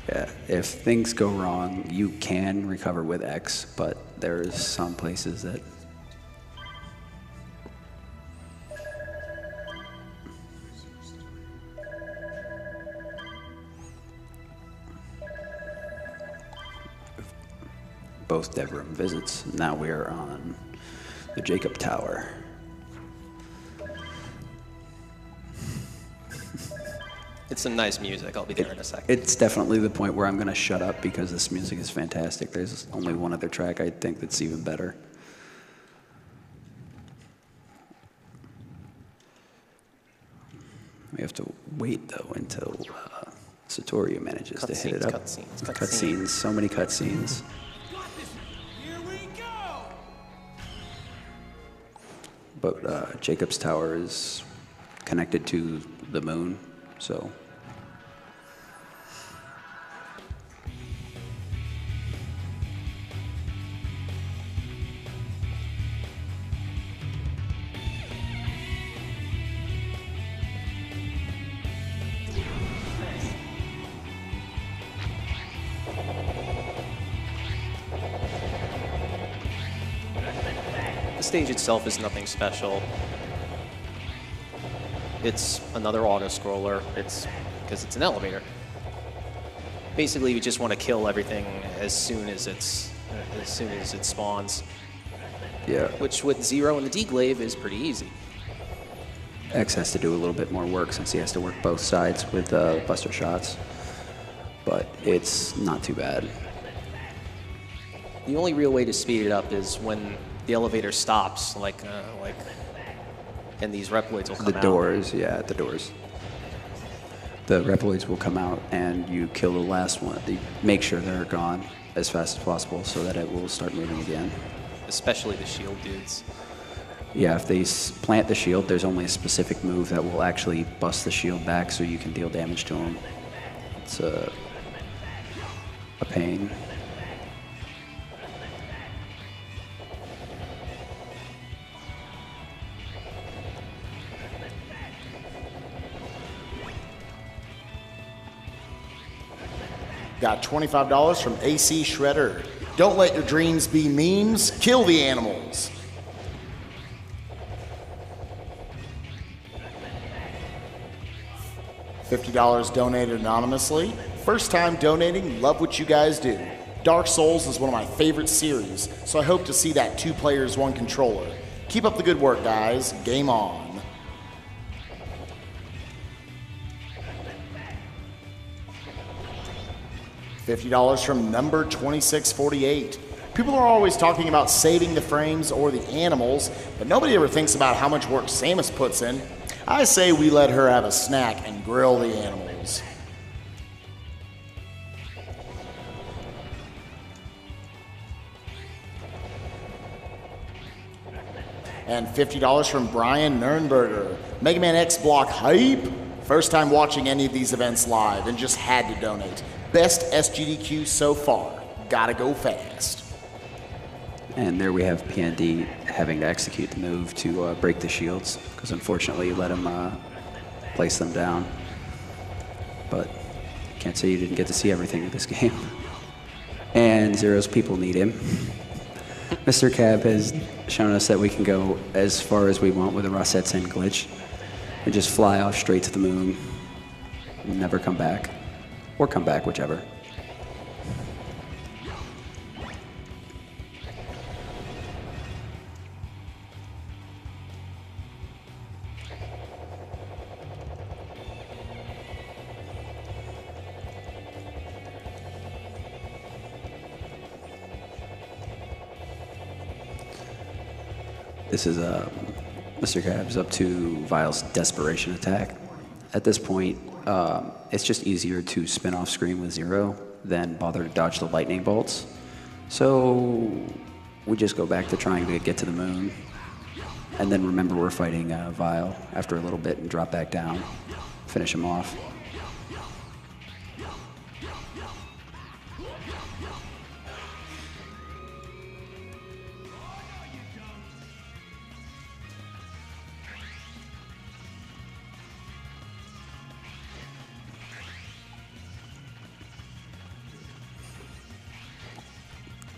Yeah, if things go wrong, you can recover with X, but there's some places that both dev room visits. Now we are on the Jacob Tower. It's some nice music. I'll be there in a second. It's definitely the point where I'm going to shut up because this music is fantastic. There's only one other track I think that's even better. We have to wait, though, until Satoryu manages to hit it up. Cutscenes. So many cutscenes. But Jacob's Tower is connected to the moon, so. The stage itself is nothing special. It's another auto-scroller. It's because it's an elevator. Basically, you just want to kill everything as soon as it spawns. Yeah. Which with Zero and the D-Glaive is pretty easy. X has to do a little bit more work since he has to work both sides with buster shots, but it's not too bad. The only real way to speed it up is when the elevator stops, and these Reploids will come out. The doors, yeah, the doors. The Reploids will come out and you kill the last one. Make sure they're gone as fast as possible so that it will start moving again. Especially the shield dudes. Yeah, if they plant the shield, there's only a specific move that will actually bust the shield back so you can deal damage to them. It's a pain. Got $25 from AC Shredder. Don't let your dreams be memes. Kill the animals. $50 donated anonymously. First time donating, love what you guys do. Dark Souls is one of my favorite series, so I hope to see that 2 players, 1 controller. Keep up the good work, guys. Game on. $50 from number 2648. People are always talking about saving the frames or the animals, but nobody ever thinks about how much work Samus puts in. I say we let her have a snack and grill the animals. And $50 from Brian Nernberger. Mega Man X Block hype. First time watching any of these events live and just had to donate. Best SGDQ so far. Gotta go fast. And there we have PND having to execute the move to break the shields, because unfortunately you let him place them down. But can't say you didn't get to see everything in this game. And Zero's people need him. MrCab has shown us that we can go as far as we want with a Rossette's End glitch and just fly off straight to the moon and never come back. Or come back, whichever. This is MrCab's up to Vile's desperation attack. At this point, it's just easier to spin off screen with Zero than bother to dodge the lightning bolts. So we just go back to trying to get to the moon, and then remember we're fighting Vile after a little bit and drop back down, finish him off.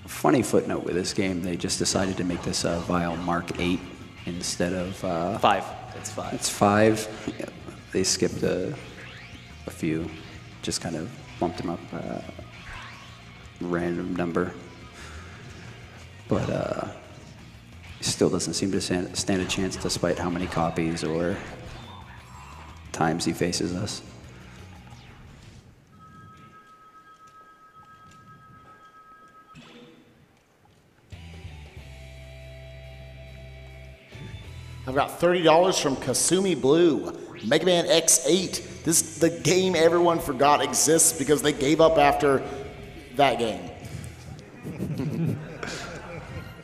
Funny footnote with this game, they just decided to make this Vile Mark 8 instead of... 5. It's 5. It's 5. Yeah, they skipped a few, just kind of bumped them up random number. But still doesn't seem to stand a chance despite how many copies or times he faces us. I've got $30 from Kasumi Blue. Mega Man X8. This is the game everyone forgot exists because they gave up after that game.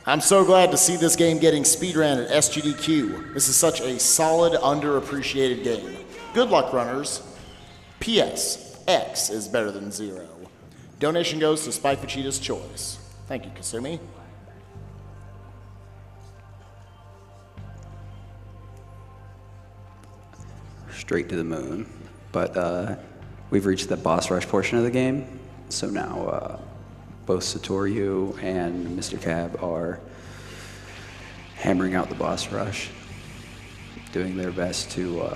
I'm so glad to see this game getting speedrun at SGDQ. This is such a solid, underappreciated game. Good luck, runners. P.S. X is better than 0. Donation goes to Spike Vegeta's Choice. Thank you, Kasumi. Straight to the moon. But we've reached the boss rush portion of the game, so now both Satoryu and MrCab are hammering out the boss rush, doing their best to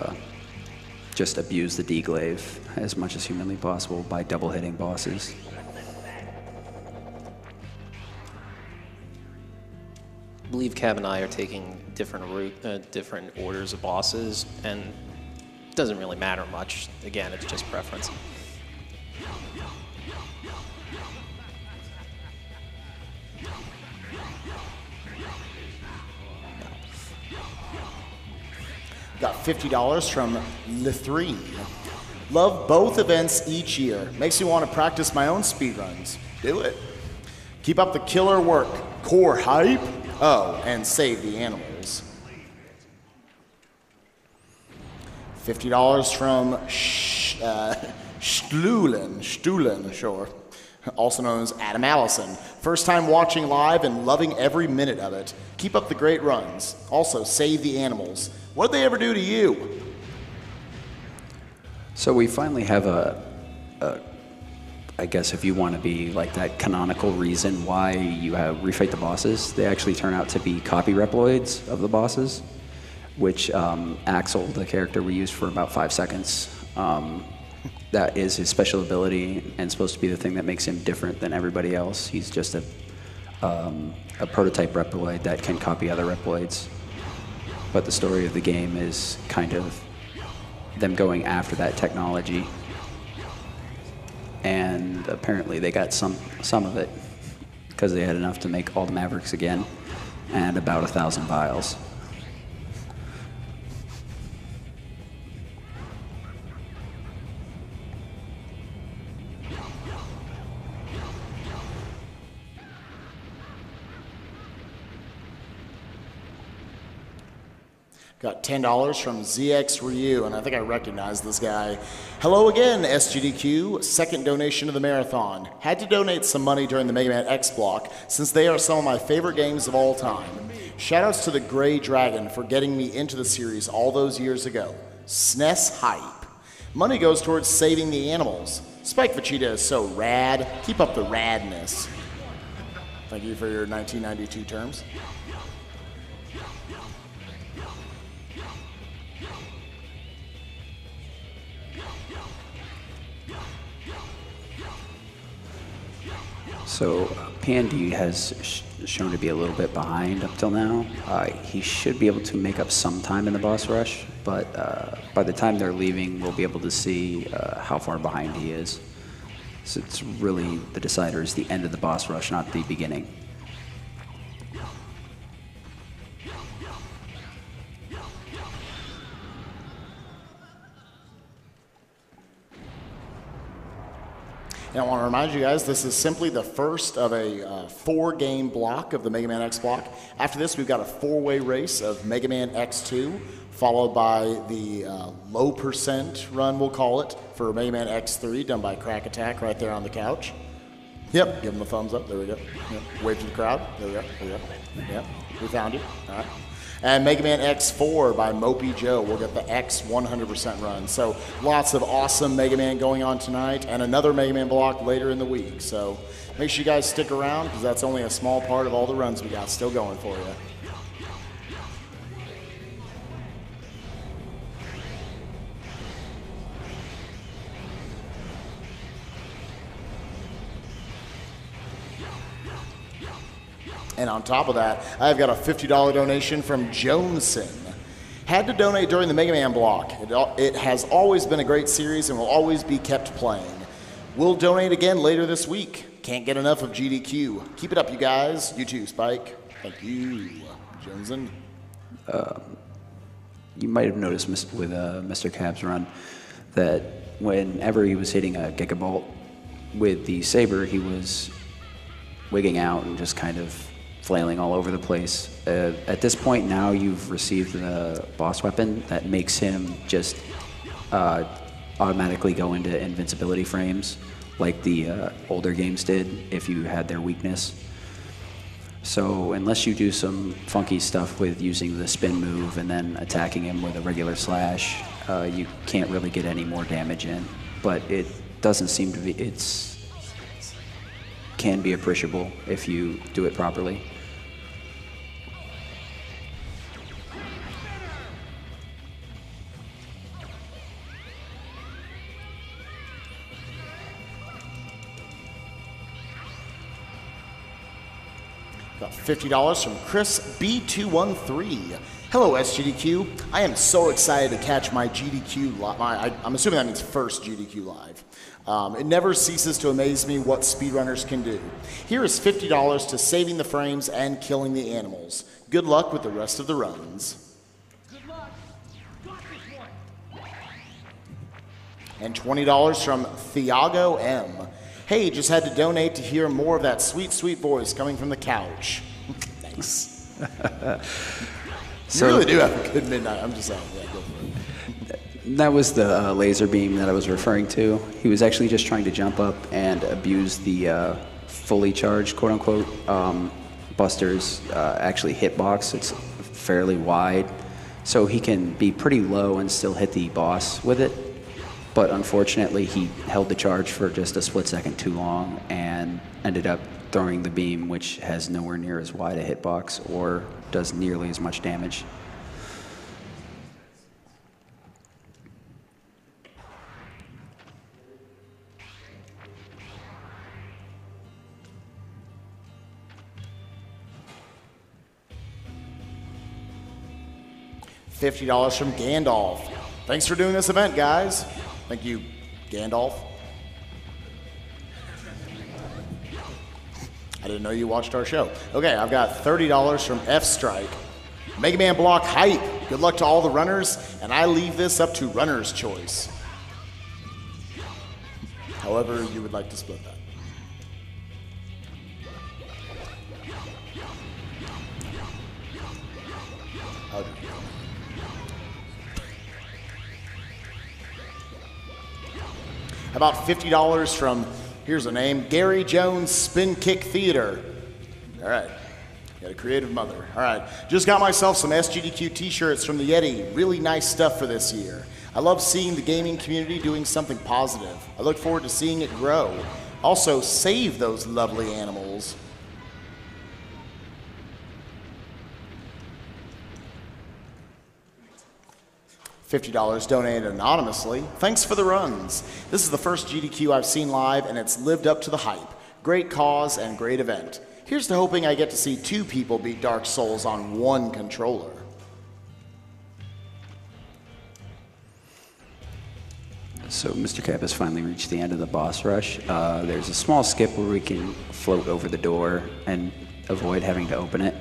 just abuse the D-glaive as much as humanly possible by double hitting bosses. I believe Cab and I are taking different orders of bosses, and it doesn't really matter much. Again, it's just preference. Got $50 from Lithrine. Love both events each year. Makes me want to practice my own speedruns. Do it. Keep up the killer work. Core hype. Oh, and save the animals. $50 from Stuhlen, sure. Also known as Adam Allison. First time watching live and loving every minute of it. Keep up the great runs. Also, save the animals. What did they ever do to you? So we finally have I guess if you want to be like that canonical reason why you refight the bosses, they actually turn out to be copy Reploids of the bosses, which Axel, the character we used for about 5 seconds, that is his special ability and supposed to be the thing that makes him different than everybody else. He's just a prototype Reploid that can copy other Reploids. But the story of the game is kind of them going after that technology. And apparently they got some of it because they had enough to make all the Mavericks again and about 1,000 vials. Got $10 from ZX Ryu, and I think I recognize this guy. Hello again, SGDQ. Second donation of the marathon. Had to donate some money during the Mega Man X block, since they are some of my favorite games of all time. Shoutouts to the Gray Dragon for getting me into the series all those years ago. SNES Hype. Money goes towards saving the animals. Spike Vegeta is so rad. Keep up the radness. Thank you for your 1992 terms. So PND has shown to be a little bit behind up till now. He should be able to make up some time in the boss rush, but by the time they're leaving, we'll be able to see how far behind he is. So it's really the decider is the end of the boss rush, not the beginning. And I want to remind you guys, this is simply the first of a 4-game block of the Mega Man X block. After this, we've got a 4-way race of Mega Man X2, followed by the low percent run, we'll call it, for Mega Man X3, done by Crack Attack right there on the couch. Yep, give him a thumbs up. There we go. Yep. Wave to the crowd. There we go. There we go. Yep, we found you. All right. And Mega Man X4 by Mopey Joe. We'll get the X 100% run. So lots of awesome Mega Man going on tonight, and another Mega Man block later in the week. So make sure you guys stick around, because that's only a small part of all the runs we got still going for you. And on top of that, I've got a $50 donation from Joneson. Had to donate during the Mega Man block. It has always been a great series and will always be kept playing. We'll donate again later this week. Can't get enough of GDQ. Keep it up, you guys. You too, Spike. Thank you, Joneson. You might have noticed with MrCab's run that whenever he was hitting a Gigabolt with the Saber, he was wigging out and just kind of flailing all over the place. At this point now, you've received the boss weapon that makes him just automatically go into invincibility frames, like the older games did if you had their weakness. So unless you do some funky stuff with using the spin move and then attacking him with a regular slash, you can't really get any more damage in. But it doesn't seem to be, can be appreciable if you do it properly. Got $50 from Chris B213. Hello, SGDQ. I am so excited to catch my GDQ live. I'm assuming that means first GDQ live. It never ceases to amaze me what speedrunners can do. Here is $50 to saving the frames and killing the animals. Good luck with the rest of the runs. Good luck. Got this one. And $20 from Thiago M. Hey, just had to donate to hear more of that sweet, sweet voice coming from the couch. Thanks. You really do have a good midnight. I'm just saying, yeah, go for it. That was the laser beam that I was referring to. He was actually just trying to jump up and abuse the fully charged, quote unquote, Buster's actually hitbox. It's fairly wide, so he can be pretty low and still hit the boss with it. But unfortunately, he held the charge for just a split second too long and ended up throwing the beam, which has nowhere near as wide a hitbox or does nearly as much damage. $50 from Gandalf. Thanks for doing this event, guys. Thank you, Gandalf. I didn't know you watched our show. Okay, I've got $30 from F-Strike. Mega Man Block Hype. Good luck to all the runners, and I leave this up to runner's choice. However you would like to split that. About $50 from, here's a name, Gary Jones Spin Kick Theater. All right. Got a creative mother. All right. Just got myself some SGDQ t-shirts from the Yeti. Really nice stuff for this year. I love seeing the gaming community doing something positive. I look forward to seeing it grow. Also, save those lovely animals. $50 donated anonymously. Thanks for the runs. This is the first GDQ I've seen live, and it's lived up to the hype. Great cause and great event. Here's to hoping I get to see 2 people beat Dark Souls on 1 controller. So MrCab has finally reached the end of the boss rush. There's a small skip where we can float over the door and avoid having to open it.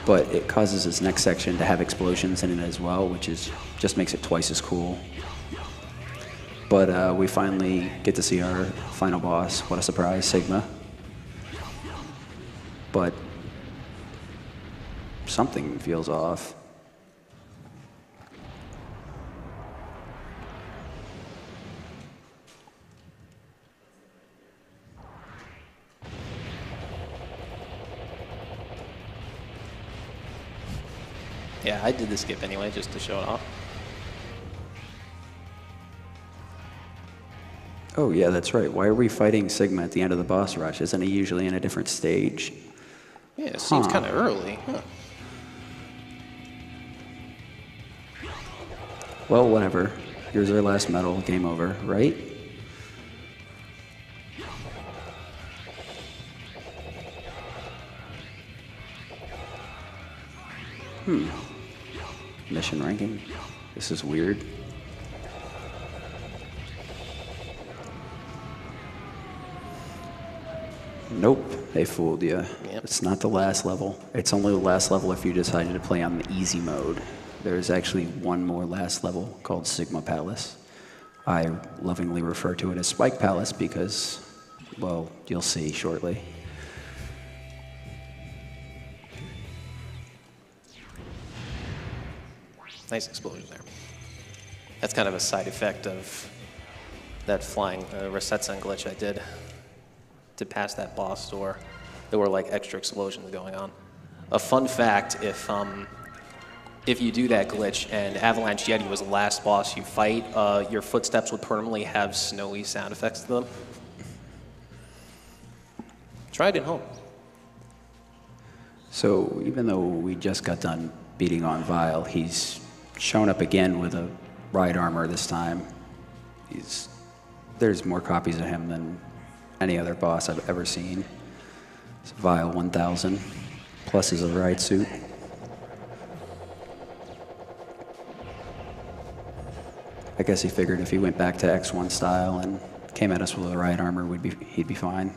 But it causes this next section to have explosions in it as well, which is just makes it twice as cool. But we finally get to see our final boss. What a surprise, Sigma. But something feels off. Yeah, I did the skip anyway, just to show it off. Oh yeah, that's right. Why are we fighting Sigma at the end of the boss rush? Isn't he usually in a different stage? Yeah, it seems kind of early. Huh. Well, whatever. Here's our last medal. Game over, right? Mission ranking. This is weird. Nope, they fooled you. Yep. It's not the last level. It's only the last level if you decided to play on the easy mode. There's actually one more last level called Sigma Palace. I lovingly refer to it as Spike Palace because, well, you'll see shortly. Nice explosion there. That's kind of a side effect of that flying Resetsun glitch I did to pass that boss door. There were like extra explosions going on. A fun fact, if you do that glitch and Avalanche Yeti was the last boss you fight, your footsteps would permanently have snowy sound effects to them. Try it at home. So even though we just got done beating on Vile, he's shown up again with a ride armor this time. There's more copies of him than any other boss I've ever seen. It's Vile 1000, plus is a ride suit. I guess he figured if he went back to X1 style and came at us with a ride armor, he'd be fine.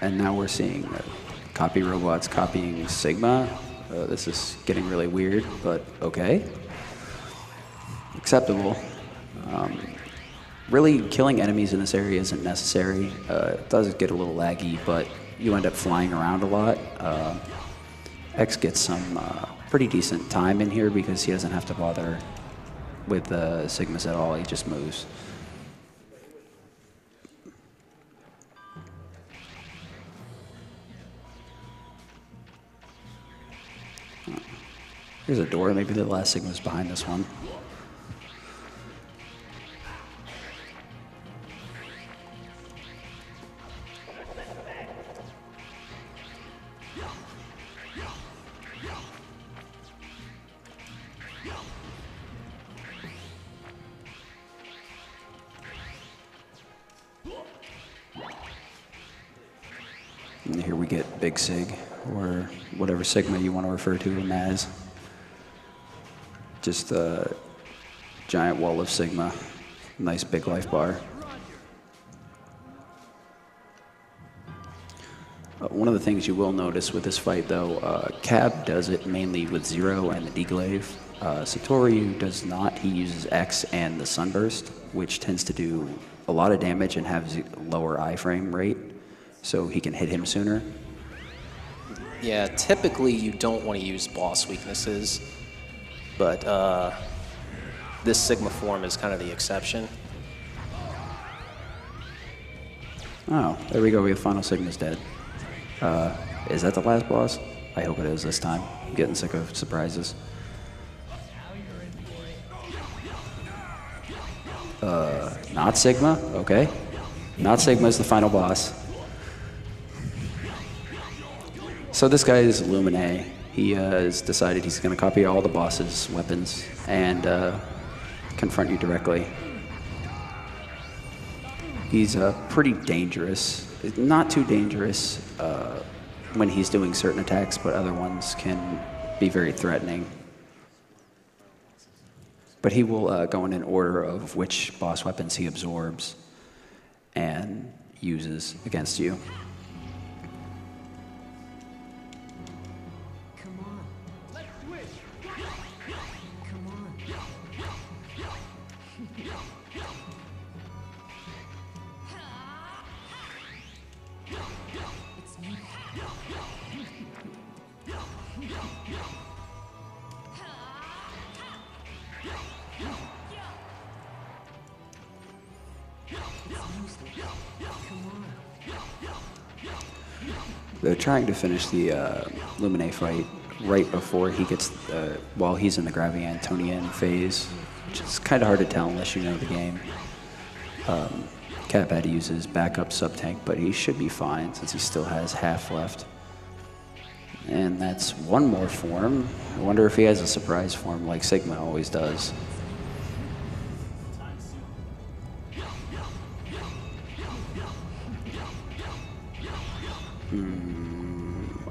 And now we're seeing copy robots copying Sigma. This is getting really weird, but okay. Acceptable. Really, killing enemies in this area isn't necessary. It does get a little laggy, but you end up flying around a lot. X gets some pretty decent time in here because he doesn't have to bother with the Sigmas at all. He just moves. Here's a door. Maybe the last Sigma's behind this one. And here we get Big Sig, or whatever Sigma you want to refer to him as. Just a giant wall of Sigma. Nice big life bar. One of the things you will notice with this fight, though, Cab does it mainly with Zero and the Deglaive. Satoryu does not. He uses X and the Sunburst, which tends to do a lot of damage and have lower iframe rate, so he can hit him sooner. Yeah, typically you don't want to use boss weaknesses. but this Sigma form is kind of the exception. Oh, there we go. We have Final Sigma's dead. Is that the last boss? I hope it is this time. I'm getting sick of surprises. Not Sigma? Okay. Not Sigma is the final boss. So this guy is Lumine. He has decided he's going to copy all the boss's weapons and confront you directly. He's pretty dangerous. Not too dangerous when he's doing certain attacks, but other ones can be very threatening. But he will go in an order of which boss weapons he absorbs and uses against you. They're trying to finish the Lumine fight right before he gets, while he's in the Graviantonian phase, which is kind of hard to tell unless you know the game. Cap had to use his backup sub-tank, but he should be fine since he still has half left. And that's one more form. I wonder if he has a surprise form like Sigma always does.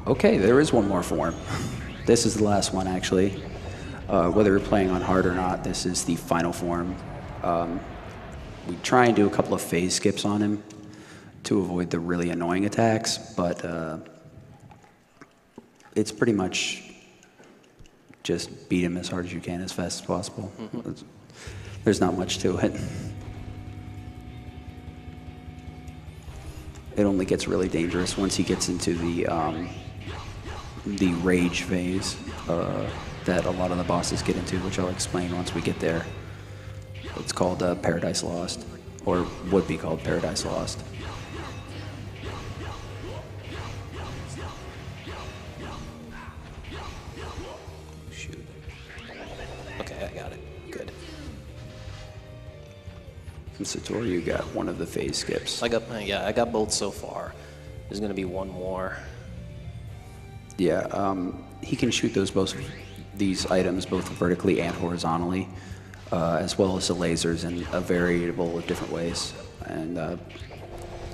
Okay, there is one more form. This is the last one, actually. Whether you're playing on hard or not, this is the final form. We try and do a couple of phase skips on him to avoid the really annoying attacks, but it's pretty much just beat him as hard as you can, as fast as possible. There's not much to it. It only gets really dangerous once he gets into the rage phase that a lot of the bosses get into, which I'll explain once we get there. It's called Paradise Lost, or would be called Paradise Lost. Shoot. Okay, I got it. Good. And Satoryu got one of the phase skips. I got both so far. There's gonna be one more. Yeah, he can shoot these items both vertically and horizontally, as well as the lasers in a variable of different ways. And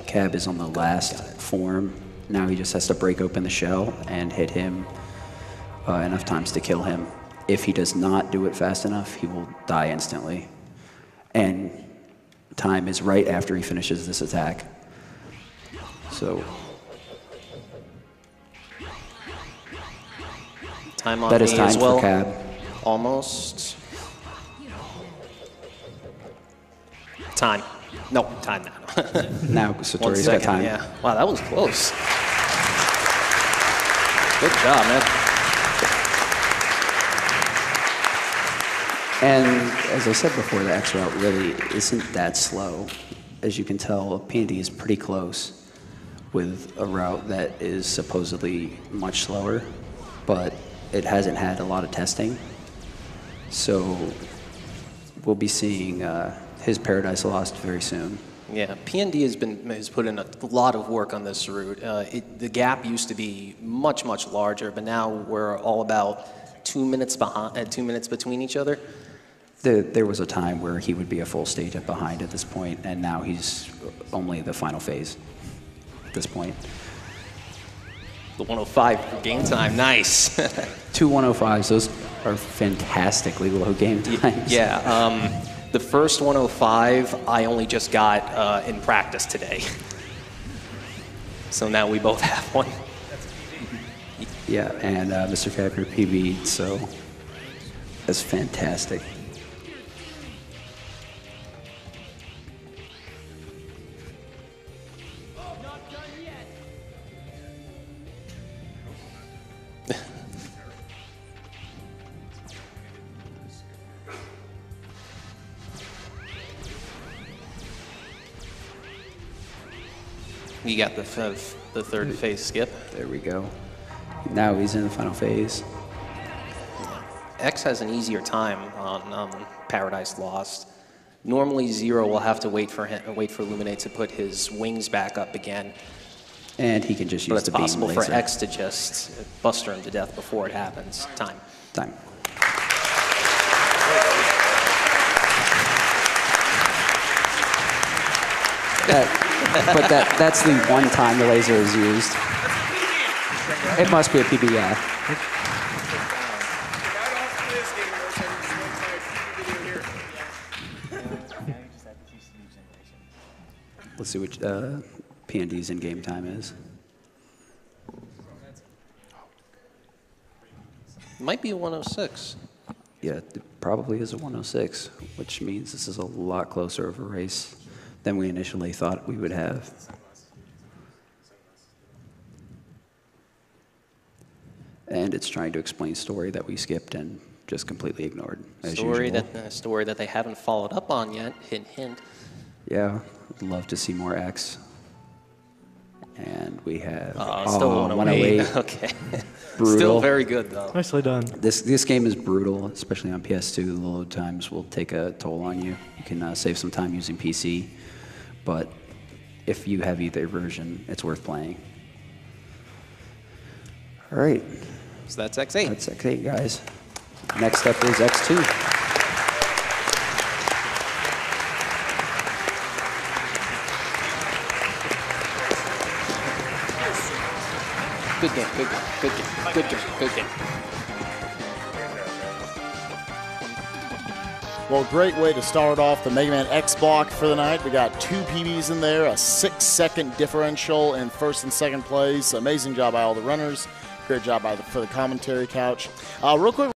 Cab is on the last form. Now he just has to break open the shell and hit him enough times to kill him. If he does not do it fast enough, he will die instantly. And time is right after he finishes this attack. So Time on that is me time as well. for Cab. Almost. Time. No, time now. Now 1 Satoriu's got second, time. yeah. Wow, that was close. Good job, man. And as I said before, the X route really isn't that slow. As you can tell, PND is pretty close with a route that is supposedly much slower, but it hasn't had a lot of testing. So we'll be seeing his Paradise Lost very soon. Yeah, PND has put in a lot of work on this route. The gap used to be much larger, but now we're all about 2 minutes behind, 2 minutes between each other. There was a time where he would be a full stage up behind at this point, and now he's only the final phase at this point. The 105 for game time, nice. 2 105s, those are fantastically low game times. Yeah, the first 105 I only just got in practice today. So now we both have one. Yeah, and MrCab PB'd, so that's fantastic. You got the third phase skip. There we go. Now he's in the final phase. X has an easier time on Paradise Lost. Normally, Zero will have to wait for Illuminate to put his wings back up again. And he can just use But the it's beam possible laser. for X to just buster him to death before it happens. Time. Time. But that's the one time the laser is used. It must be a PB, yeah. Let's see which PND's in-game time is. Might be a 106. Yeah, it probably is a 106, which means this is a lot closer of a race than we initially thought we would have. And it's trying to explain story that we skipped and just completely ignored, as Story usual. that they haven't followed up on yet. Hint, hint. Yeah, I'd love to see more X. And we have Still 108. Okay. Brutal. Still very good though. Nicely done. This game is brutal, especially on PS2. The load times will take a toll on you. You can save some time using PC, but if you have either version, it's worth playing. All right. So that's X8. That's X8, guys. Next up is X2. Good game, good game, good game, good game, good game. Well, great way to start off the Mega Man X block for the night. We got 2 PBs in there, a 6-second differential in first and second place. Amazing job by all the runners. Great job for the commentary couch. Real quick.